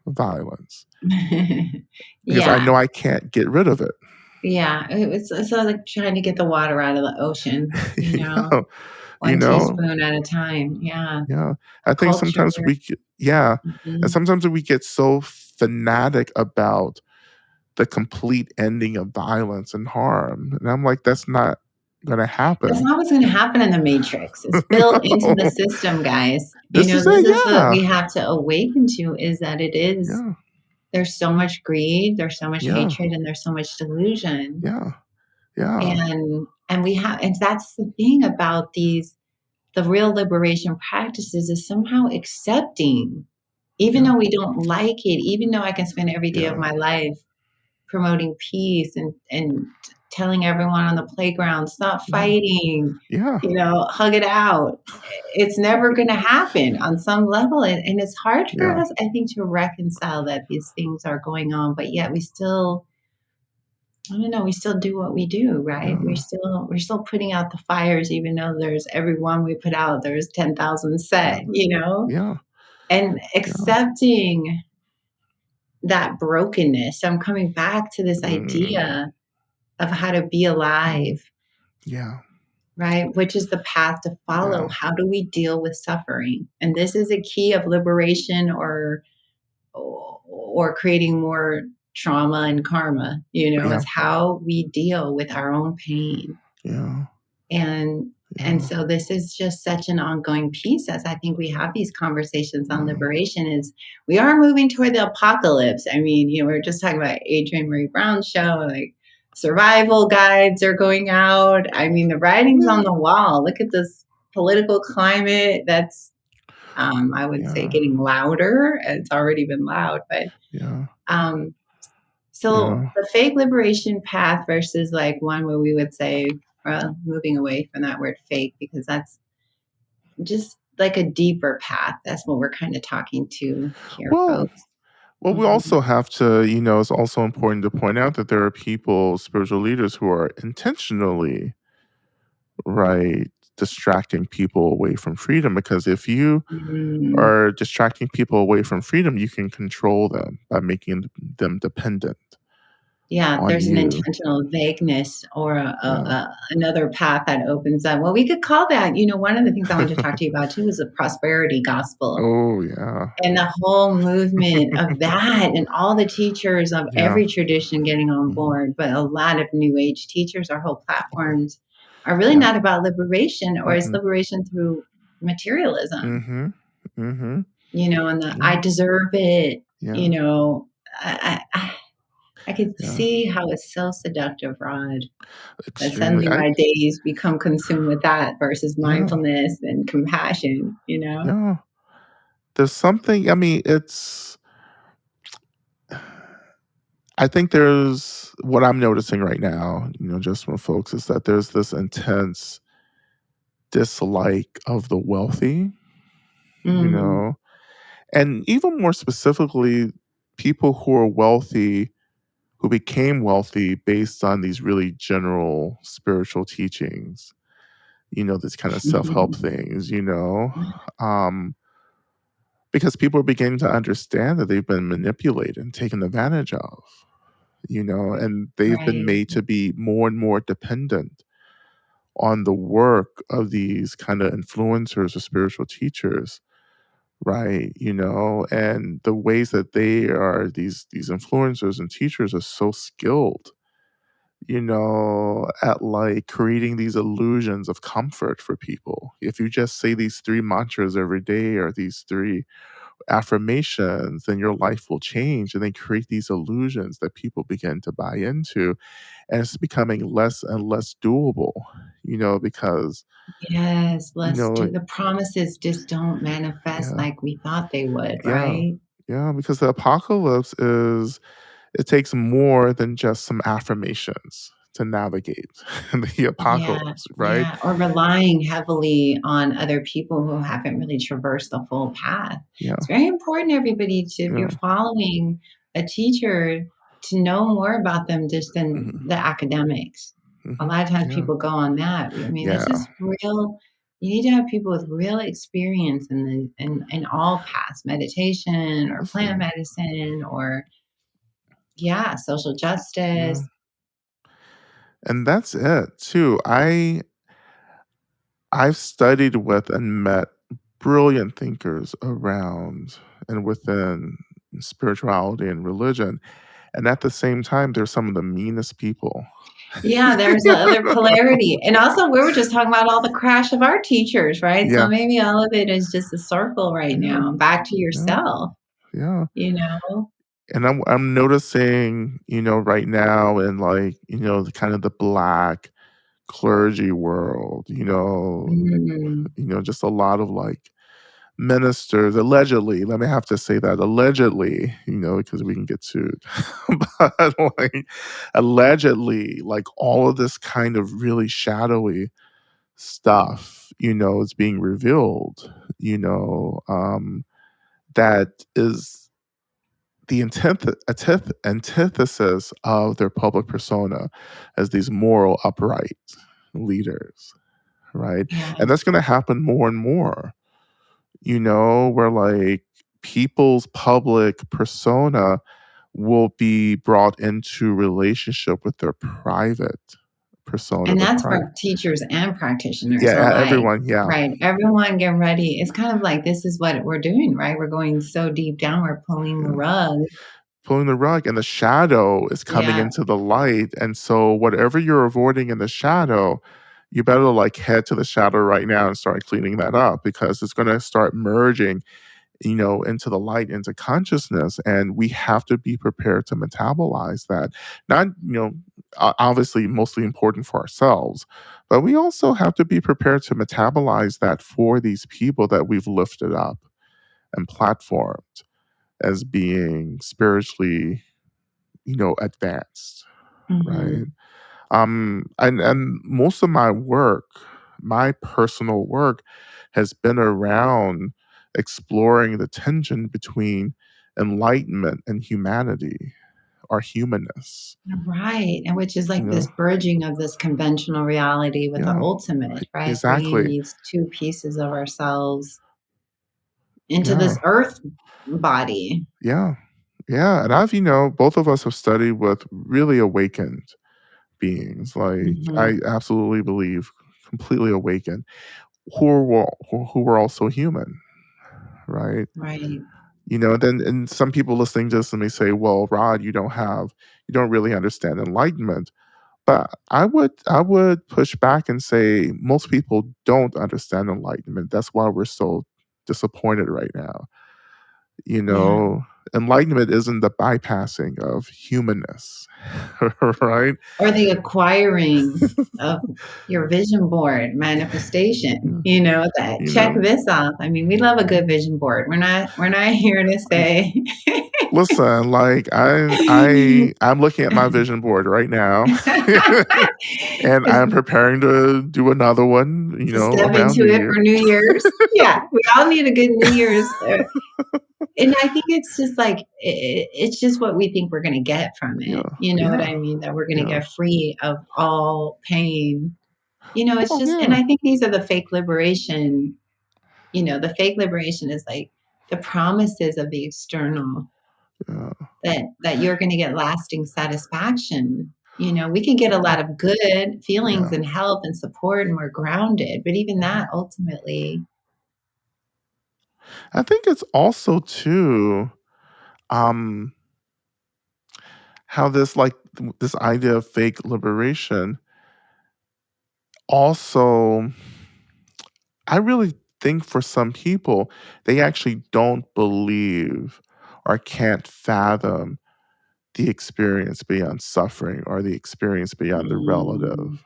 violence because I Yeah. know I can't get rid of it. Yeah. It's like trying to get the water out of the ocean, Yeah, you one know? teaspoon at a time. Yeah. Yeah. I think Culture. sometimes yeah, and Mhm. sometimes we get so fanatic about the complete ending of violence and harm, and I'm like, "That's not gonna That's happen." not what's gonna happen in the matrix. It's built into the No. system, guys. This is This it, is what yeah. we have to awaken to is that it is Yeah, there's so much greed, there's so much yeah, hatred, and there's so much delusion. yeah, yeah, And that's the thing about the real liberation practices is somehow accepting, even yeah, though we don't like it, even though I can spend every day of yeah, my life promoting peace and telling everyone on the playground, stop yeah, fighting, yeah, hug it out. It's never going to happen on some level. And it's hard for yeah, us, I think, to reconcile that these things are going on, but yet we still, I don't know, we still do what we do, right? yeah, We're still putting out the fires, even though there's every one we put out, there's 10,000 yeah, set. yeah, And yeah, accepting that brokenness. So I'm coming back to this mm, idea of how to be alive, yeah, right? Which is the path to follow. yeah, How do we deal with suffering? And this is a key of liberation or creating more trauma and karma, yeah, is how we deal with our own pain. yeah, And and yeah, so this is just such an ongoing piece as I think we have these conversations on yeah, liberation is we are moving toward the apocalypse. I mean, we were just talking about Adrienne Marie Brown's show, like survival guides are going out. I mean, the writing's on yeah, the wall. Look at this political climate that's I would say yeah, getting louder. It's already been loud, but yeah, um so yeah. the fake liberation path versus like one where we would say, moving away from that word fake, because that's just like a deeper path. That's what we're kind of talking to here, Well, folks. we Mhm. also have to, it's also important to point out that there are people, spiritual leaders, who are intentionally, right, distracting people away from freedom. Because if you Mm. are distracting people away from freedom, you can control them by making them dependent Yeah, on there's an you. intentional vagueness or Yeah. another path that opens up. Well, we could call that, one of the things I wanted to talk to you about too is the prosperity gospel. Oh, yeah. And the whole movement of that and all the teachers of Yeah. every tradition getting on Mhm. board, but a lot of new age teachers, our whole platforms are really Yeah. not about liberation or it's Mhm. liberation through materialism, Mhm. Mhm. and the I Yeah. deserve it, Yeah. I could Yeah. see how it's so seductive, Rod, that Extremely. suddenly my days become consumed with that versus Yeah. mindfulness and compassion. Yeah. There's something, I mean, it's I think there's what I'm noticing right now, just from folks is that there's this intense dislike of the wealthy, you Mm, know, and even more specifically, people who are wealthy who became wealthy based on these really general spiritual teachings, these kind of self-help things, um, because people are beginning to understand that they've been manipulated and taken advantage of, and they've been right. made to be more and more dependent on the work of these kind of influencers or spiritual teachers, right? And the ways that they are these influencers and teachers are so skilled, at like creating these illusions of comfort for people. If you just say these three mantras every day or these three affirmations, then your life will change. And they create these illusions that people begin to buy into. And it's becoming less and less doable, because, Yes, you let's know, do the promises just don't manifest yeah, like we thought they would, yeah, right? yeah, because the apocalypse it takes more than just some affirmations to navigate the Yeah, apocalypse, right? yeah, or relying heavily on other people who haven't really traversed the full path. It's Yeah, very important, everybody, to if you're yeah, following a teacher, to know more about them just than mhm, the academics. A mhm, lot of times yeah, people go on that. I mean, this yeah, is real. You need to have people with real experience in all paths, meditation or plant listen, medicine or yeah, social yeah, justice. and that's it too. I've studied with and met brilliant thinkers around and within spirituality and religion, and at the same time, they're some of the meanest people. Yeah, there's the other polarity. And also, we were just talking about all the crash of our teachers, right? So Yeah, maybe all of it is just a circle right yeah, now, back to yeah, yourself, yeah. you know? And I'm noticing, right now in like, the kind of the black clergy world, Mm, just a lot of like ministers allegedly, let me have to say that allegedly, because we can get sued. But like allegedly, like all of this kind of really shadowy stuff, is being revealed, that is the antithesis of their public persona as these moral, upright leaders, right? yeah. And that's going to happen more and more, where like people's public persona will be brought into relationship with their private persona, And their that's private, for teachers and practitioners yeah, alike, everyone, yeah, right? Everyone get ready. It's kind of like this is what we're doing, right? We're going so deep down, we're pulling the yeah. rug. Pulling the rug and the shadow is coming Yeah, into the light, and so whatever you're avoiding in the shadow, you better like head to the shadow right now and start cleaning that up because it's going to start merging, into the light, into consciousness, and we have to be prepared to metabolize that. Not, obviously mostly important for ourselves, but we also have to be prepared to metabolize that for these people that we've lifted up and platformed as being spiritually, advanced, right? mhm. And most of my work, my personal work, has been around exploring the tension between enlightenment and humanity, or humanness. Right, and which is You like know, this bridging of this conventional reality with the yeah, ultimate, right? Bringing exactly. these 2 pieces of ourselves into Yeah, this earth body. yeah, yeah. And both of us have studied with really awakened beings. Like I Mhm. absolutely believe completely awakened who were also human, right? Right. And some people listening to this and may say, "Well, Rod, you don't really understand enlightenment." But I would push back and say most people don't understand enlightenment. That's why we're so disappointed right now. You Yeah. know, enlightenment isn't the bypassing of humanness, right? Or the acquiring of your vision board manifestation, that You check know, this off. I mean, we love a good vision board. We're not here to say listen, like I'm looking at my vision board right now, and I'm preparing to do another one, to step around into New it Year. for New Year's. Yeah, we all need a good New Year's. And I think it's just like, it's just what we think we're going to get from Yeah, it. You know what yeah, I mean? That we're going to yeah. get free of all pain. It's Well, just, and yeah, I think these are the fake liberation. The fake liberation is like the promises of the external yeah, that you're going to get lasting satisfaction. We can get a lot of good feelings yeah. and help and support and we're grounded, but even that ultimately, I think it's also too, um, how this idea of fake liberation also, I really think for some people, they actually don't believe or can't fathom the experience beyond suffering or the experience beyond the mm, relative,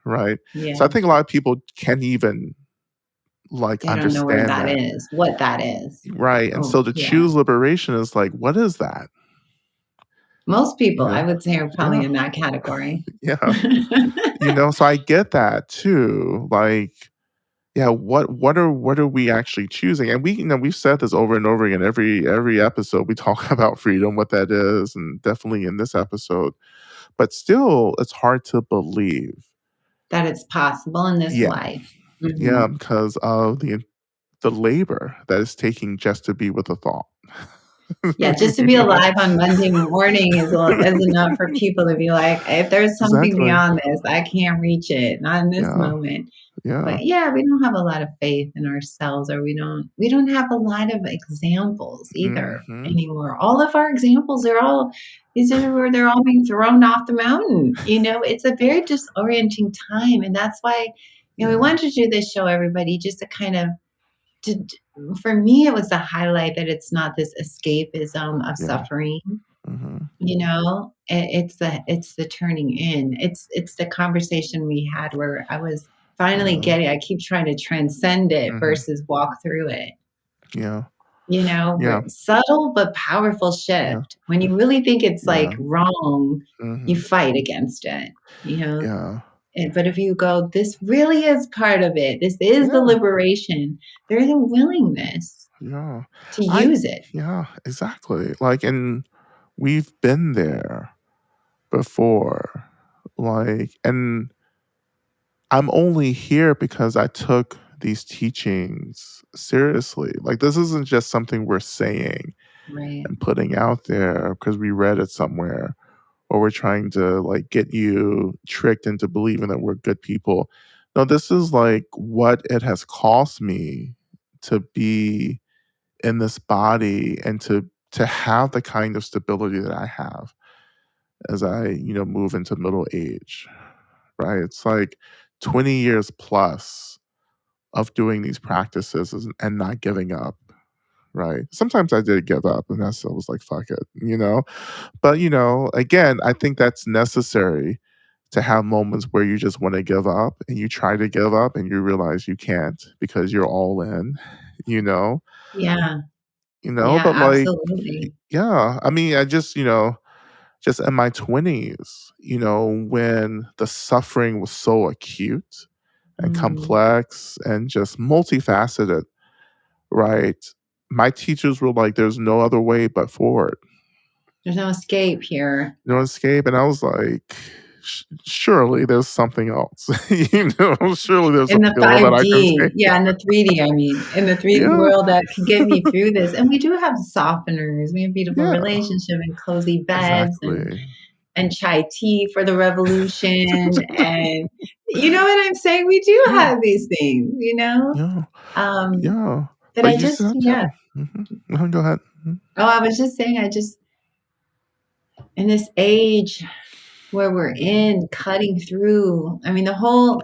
right? yeah, So I think a lot of people can't even like they don't know where understand that that, is, what that is. right? And Oh, so to yeah. choose liberation is like, what is that? Most people, You I know? would say, are probably Yeah, in that category. yeah. So I get that too. Like, yeah, what are we actually choosing? And we've said this over and over again. Every episode we talk about freedom, what that is, and definitely in this episode. But still, it's hard to believe. That it's possible in this Yeah, life. yeah, Mhm. because of the labor that it's taking just to be with a thought. Yeah, just to be alive on Monday morning is enough for people to be like, if there's something Exactly. beyond this, I can't reach it, not in this Yeah, moment. yeah. But yeah, we don't have a lot of faith in ourselves, or we don't have a lot of examples either Mhm. anymore. All of our examples are all these are where they're all being thrown off the mountain. It's a very disorienting time. And that's why, we Yeah. wanted to do this show, everybody, just to kind of to, for me, it was the highlight that it's not this escapism of Yeah. suffering. Mhm. It's the turning in. It's the conversation we had where I was finally Yeah. getting. I keep trying to transcend it Mhm. versus walk through it. Yeah. Where Yeah. subtle but powerful Yeah. shift. When you really think it's like Yeah. wrong, you Mhm. fight against it. You know, Yeah. But if you go, this really is part of it. This is the Yeah. liberation. There is a willingness Yeah. to I use it. yeah, exactly. Like, and we've been there before. Like, and I'm only here because I took these teachings seriously. Like, this isn't just something we're saying Right. and putting out there because we read it somewhere, or we're trying to like get you tricked into believing that we're good people. No, this is like what it has cost me to be in this body and to have the kind of stability that I have as I, move into middle age, right? It's like 20 years plus of doing these practices and not giving up, right? Sometimes I did give up and I was like, fuck it. But, again, I think that's necessary to have moments where you just want to give up and you try to give up and you realize you can't because you're all in, you know, Yeah. Yeah, but like, absolutely. yeah, I mean, I just in my 20s, when the suffering was so acute and Mm. complex and just multifaceted, right? My teachers were like, there's no other way but forward. There's no escape here. No escape. And I was like, surely there's something else. Surely there's a In the pill that I can 5D, take. yeah, in the 3D, I mean, in the 3D Yeah. world that can get me through this. And we do have softeners. We have beautiful Yeah. relationship and cozy beds Exactly. and chai tea for the revolution. And you know what I'm saying? We do Yeah. have these things. Yeah. Um, Yeah. but But I you just, said, yeah. yeah. Go ahead. Mhm. Oh, I was just saying, in this age where we're in cutting through, I mean, the whole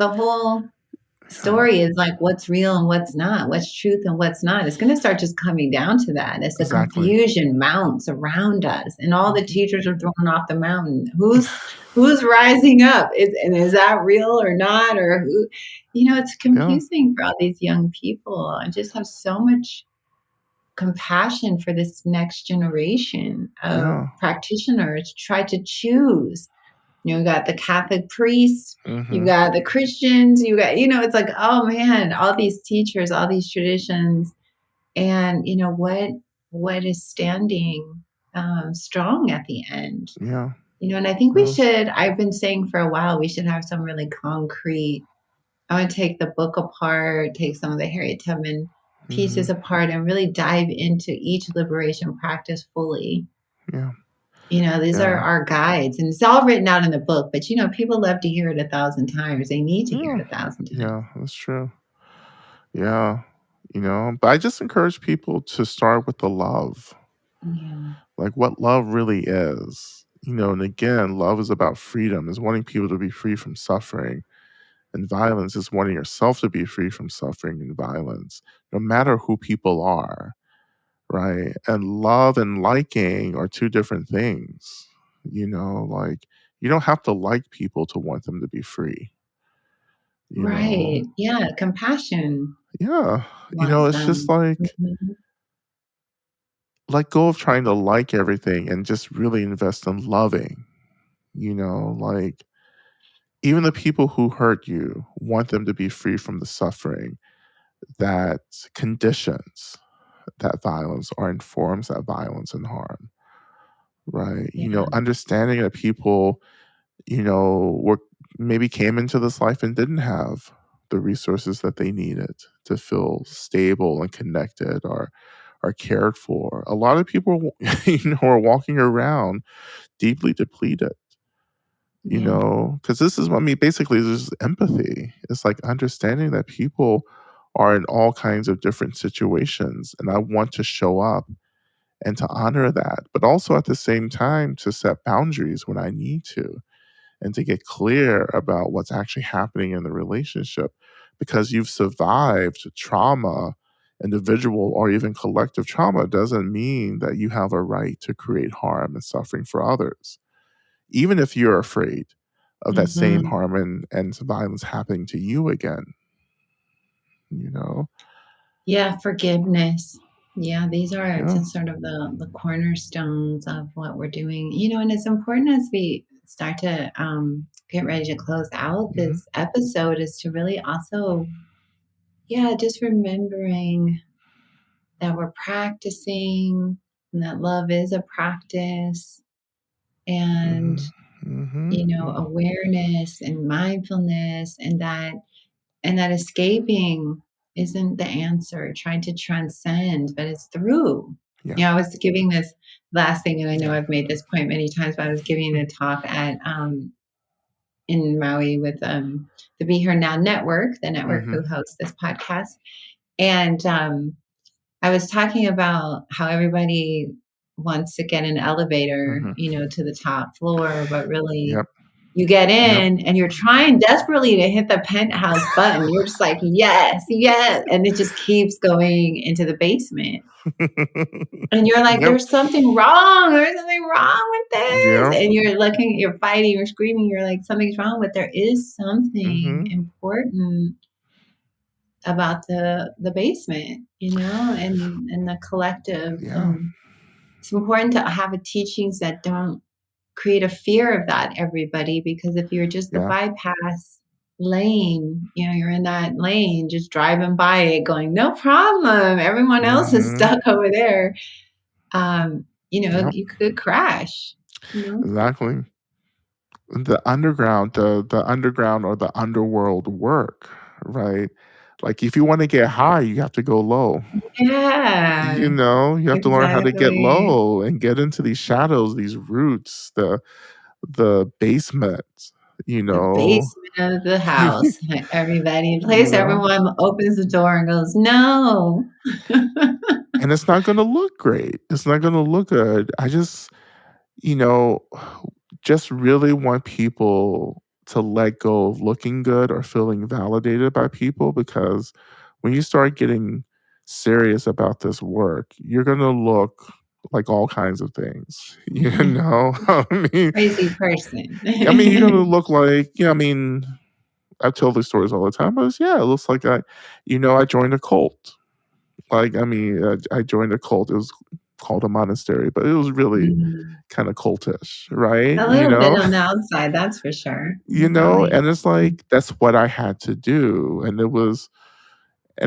Yeah, story is like what's real and what's not, what's truth and what's not. It's going to start just coming down to that as the exactly. confusion mounts around us and all the Mhm. teachers are thrown off the mountain. Who's rising up? And is that real or not? Or who? It's Yeah, confusing for all these young people. I just have so much compassion for this next generation of yeah. practitioners try to choose. You got the Catholic priests, you Mhm. got the Christians, it's like, oh man, all these teachers, all these traditions, and what is standing strong at the end. Yeah, And I think yeah. I've been saying for a while, we should have some really concrete. I want to take the book apart, take some of the Harriet Tubman pieces Mhm. apart, and really dive into each liberation practice fully. Yeah, These are yeah, our guides, and it's all written out in the book, but people love to hear it 1,000 times. They need to hear yeah, it 1,000 times. yeah, that's true. Yeah, but I just encourage people to start with the love, Yeah. like what love really is. And again, love is about freedom, is wanting people to be free from suffering. And violence is wanting yourself to be free from suffering and violence, no matter who people are, right? And love and liking are two different things. Like you don't have to like people to want them to be free, you know? Right. Yeah, compassion Yeah. wants It's just them. like Mhm. let go of trying to like everything and just really invest in loving, like even the people who hurt you want them to be free from the suffering that conditions that violence or informs that violence and harm, right? Yeah. Understanding that people, were maybe came into this life and didn't have the resources that they needed to feel stable and connected or are cared for. A lot of people, are walking around deeply depleted, Yeah. because this is what I mean, basically, this is empathy. It's like understanding that people are in all kinds of different situations, and I want to show up and to honor that, but also at the same time to set boundaries when I need to and to get clear about what's actually happening in the relationship because you've survived trauma, individual or even collective trauma doesn't mean that you have a right to create harm and suffering for others, even if you're afraid of that same Mhm. harm and violence happening to you again, you know? Yeah, forgiveness. Yeah, these are Yeah. just sort of the cornerstones of what we're doing. And it's important as we start to get ready to close out Mhm. this episode is to really also, yeah, just remembering that we're practicing and that love is a practice and, Mhm. Mhm. Mhm. awareness and mindfulness and that escaping isn't the answer, trying to transcend, but it's through. Yeah. I was giving this last thing, and I know Yeah. I've made this point many times, but I was giving a talk at in Maui with the Be Here Now Network, the network Mhm. who hosts this podcast. And I was talking about how everybody wants to get an elevator, Mhm. to the top floor, but really Yep. you get Yep. in and you're trying desperately to hit the penthouse button. You're just like, yes, yes. And it just keeps going into the basement. And you're like, Yep. there's something wrong. There's something wrong with this. Yep. And you're looking, you're fighting, you're screaming. You're like, something's wrong. But there is something Mhm. important about the basement, and the collective. Yeah. And it's important to have a teachings that don't create a fear of that, everybody, because if you're just the Yeah. bypass lane, you're in that lane just driving by it going, no problem. Everyone else is Mhm. stuck over there. Yep. You could crash, you know? Exactly. The underground or the underworld work, right? Like if you want to get high, you have to go low. Yeah, You have to learn how to get exactly. low and get into these shadows, these roots, the basement, you The know. basement of the house, everybody, in You place know? everyone opens the door and goes, no. And it's not gonna look great. It's not gonna look good. I just, you know, just really want people to let go of looking good or feeling validated by people, because when you start getting serious about this work, you're gonna look like all kinds of things, you know? Crazy person. You're gonna look like, I tell these stories all the time, but yeah, it looks like I joined a cult. I joined a cult. It was called a monastery, but it was really Mm. kind of cultish, right? A little bit on the outside, that's for sure. Really. And it's like that's what I had to do, and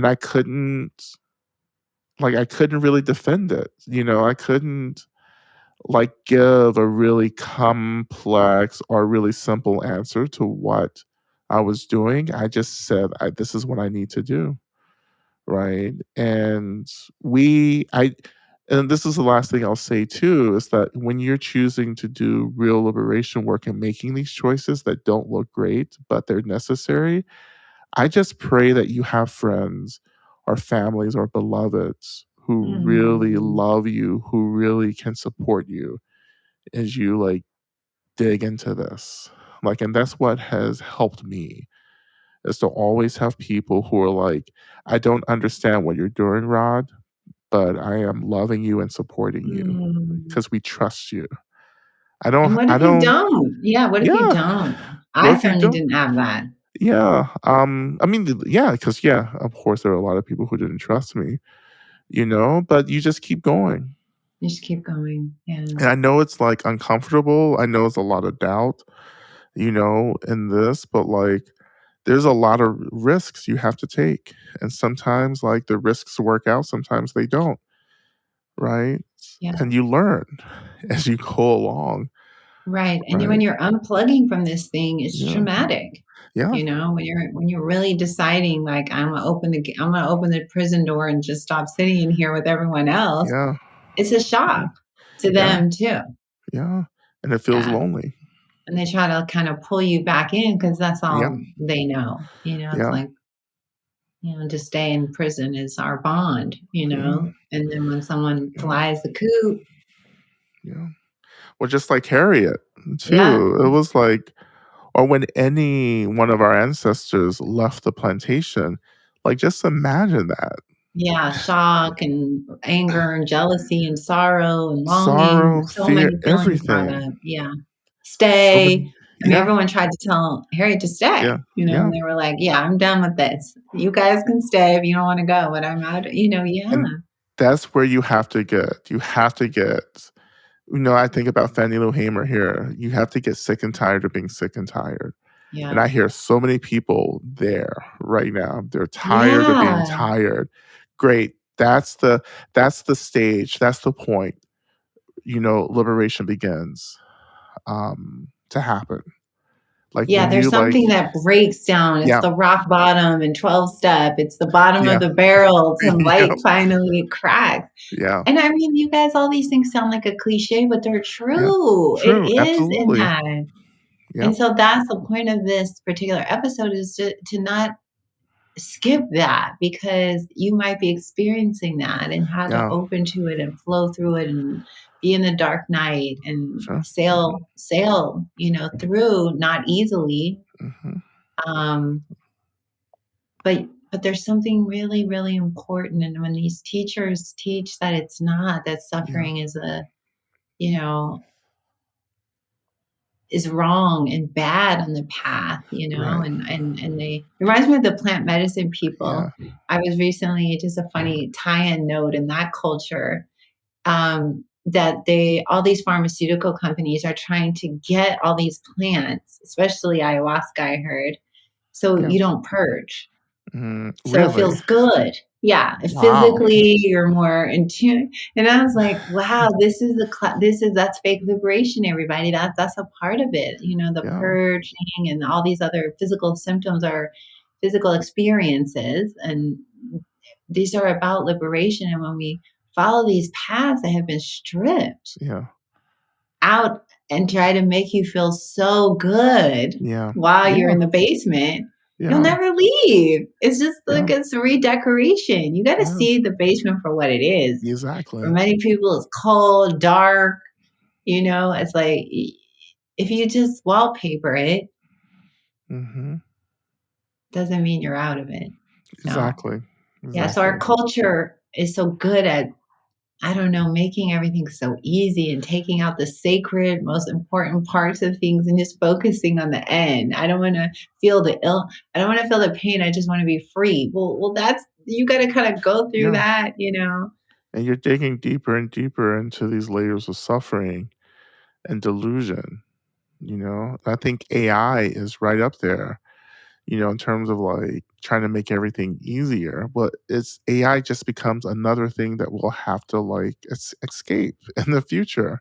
I couldn't really defend it. I couldn't like give a really complex or really simple answer to what I was doing. I just said, this is what I need to do. Right. And this is the last thing I'll say too, is that when you're choosing to do real liberation work and making these choices that don't look great, but they're necessary, I just pray that you have friends or families or beloveds who really Mm. love you, who really can support you as you like dig into this. And that's what has helped me, is to always have people who are like, I don't understand what you're doing, Rod, but I am loving you and supporting you Mm. because we trust you. And what I if you don't, don't? Yeah, what if you yeah. don't? What I if you certainly don't? didn't have that. Yeah. Yeah, because, yeah, of course, there are a lot of people who didn't trust me, but you just keep going. You just keep going. Yeah. And I know it's like uncomfortable. I know it's a lot of doubt, in this, but like, there's a lot of risks you have to take. And sometimes, like, the risks work out, sometimes they don't, right? Yeah. And you learn as you go along, Right. And then when right? you're unplugging from this thing, it's Yeah. traumatic. Yeah. When you're really deciding like I'm gonna open the prison door and just stop sitting in here with everyone else, Yeah. it's a shock to Yeah. them too. Yeah. And it feels Yeah. lonely. And they try to kind of pull you back in because that's Yeah. all they know. It's Yeah. like, to stay in prison is our bond, Yeah. and then when someone Yeah. flies the coop, Yeah. Well, just like Harriet, yeah, too. It was like, or when any one of our ancestors left the plantation, like, just imagine that. yeah, shock and anger and jealousy and sorrow and longing, Sorrow, so fear, many feelings brought everything. up. Yeah. So Stay. many. I mean, Yeah. everyone tried to tell Harry to stay, Yeah. and Yeah. they were like, "Yeah, I'm done with this. You guys can stay if you don't want to go, but I'm out." Yeah, And that's where you have to get, I think about Fannie Lou Hamer here. You have to get sick and tired of being sick and tired. And yeah, I hear so many people there right now. They're tired of being yeah. tired. Great. That's the stage. That's the point. Liberation begins to happen. Like Yeah, when there's you like, something that breaks down. It's yeah, the rock bottom and 12 step. It's the bottom of yeah, the barrel to yeah, light finally crack. yeah, And I mean, you guys, all these things sound like a cliche, but they're yeah. true. It True. is in Absolutely. that. Yep. And so that's the point of this particular episode, is to not skip that, because you might be experiencing that, and how to Yeah. open to it and flow through it and be in the dark night and Sure. sail, through, not easily. Hmm. Um, but there's something really, really important. And when these teachers teach that it's not, that Yeah. suffering you know, is wrong and bad on the path, Right. and they it reminds me of the plant medicine Yeah. people. I was recently, just a funny tie-in note in that culture, that all these pharmaceutical companies are trying to get all these plants, especially ayahuasca, I heard, so Yeah. you don't purge. So it Really? feels good. Yeah, Wow. physically you're more in tune. And I was like, wow, that's fake liberation, everybody. That's a part of it. The Yeah. purging and all these other physical symptoms are physical experiences, and these are about liberation. And when we follow these paths that have been stripped Yeah. out and try to make you feel so good Yeah. while you're Yeah. in the basement, you'll Yeah. never leave. It's just Yeah. like it's a redecoration. You got to Yeah. see the basement for what it is. For Exactly. many people, it's cold, dark. It's like, if you just wallpaper it, Mm-hmm. doesn't mean you're out of it. So, Exactly. yeah, so our Exactly. culture is so good at, I don't know, making everything so easy and taking out the sacred, most important parts of things and just focusing on the end. I don't want to feel the ill. I don't want to feel the pain. I just want to be free. Well, that's, you got to kind of go through Yeah. that, you know? And you're digging deeper and deeper into these layers of suffering and delusion. I think AI is right up there, in terms of like trying to make everything easier. But it's AI just becomes another thing that we'll have to like escape in the future.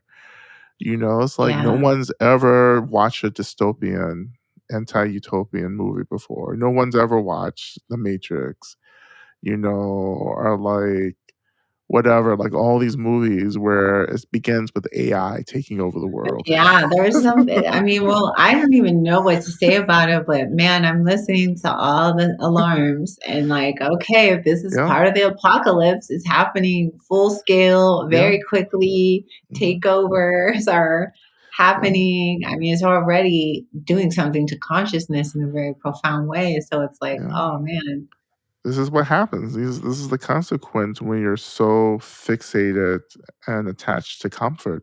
It's like no Yeah. one's ever watched a dystopian, anti-utopian movie before. No one's ever watched The Matrix, or like whatever, like all these movies where it begins with AI taking over the world. Yeah, there's some, I mean, well, I don't even know what to say about it, but man, I'm listening to all the alarms and like, okay, if this is Yeah, part of the apocalypse, it's happening full scale, yeah, very quickly, mhm, takeovers are yeah, happening. I mean, it's already doing something to consciousness in a very profound way. So it's like, yeah. oh man. This is what happens. This is the consequence when you're so fixated and attached to comfort,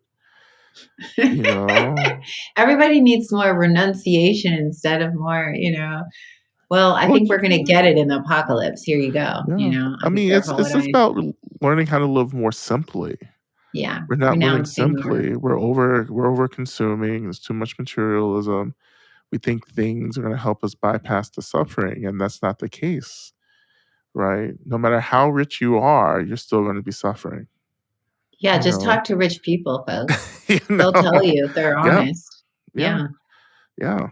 you know? Everybody needs more renunciation instead of more, well, I Well, think we're going to get it in the apocalypse. Here you go. yeah. I'll I be mean, careful it's what just I, about learning how to live more simply. yeah, We're not living renouncing or, simply. We're over consuming. There's too much materialism. We think things are gonna help us bypass the suffering, and that's not the case, right? No matter how rich you are, you're still gonna be suffering, yeah, you just know? talk to rich people, folks. You They'll tell know? you if they're Yeah, honest. yeah, Yeah. yeah.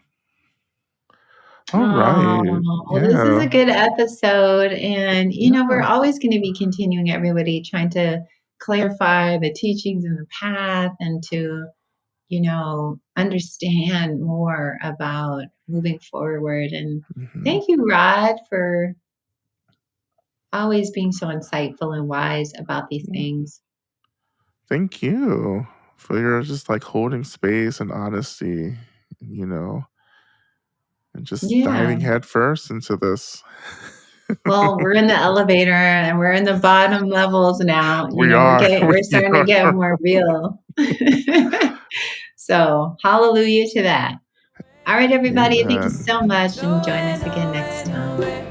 Alright. Oh, well, this is Yeah. a good episode. And, we're Yeah. always going to be continuing, everybody, trying to clarify the teachings and the path and to, understand more about moving forward. And Mhm. thank you, Rod, for always being so insightful and wise about these Yeah. things. Thank you for your just, like, holding space and honesty, you know, and just Yeah. diving headfirst into this. Well, we're in the elevator and we're in the bottom levels now. We are. We're We starting to are. get more real. So, hallelujah to that. All right, everybody. Thank you Amen. so much and join us again next time.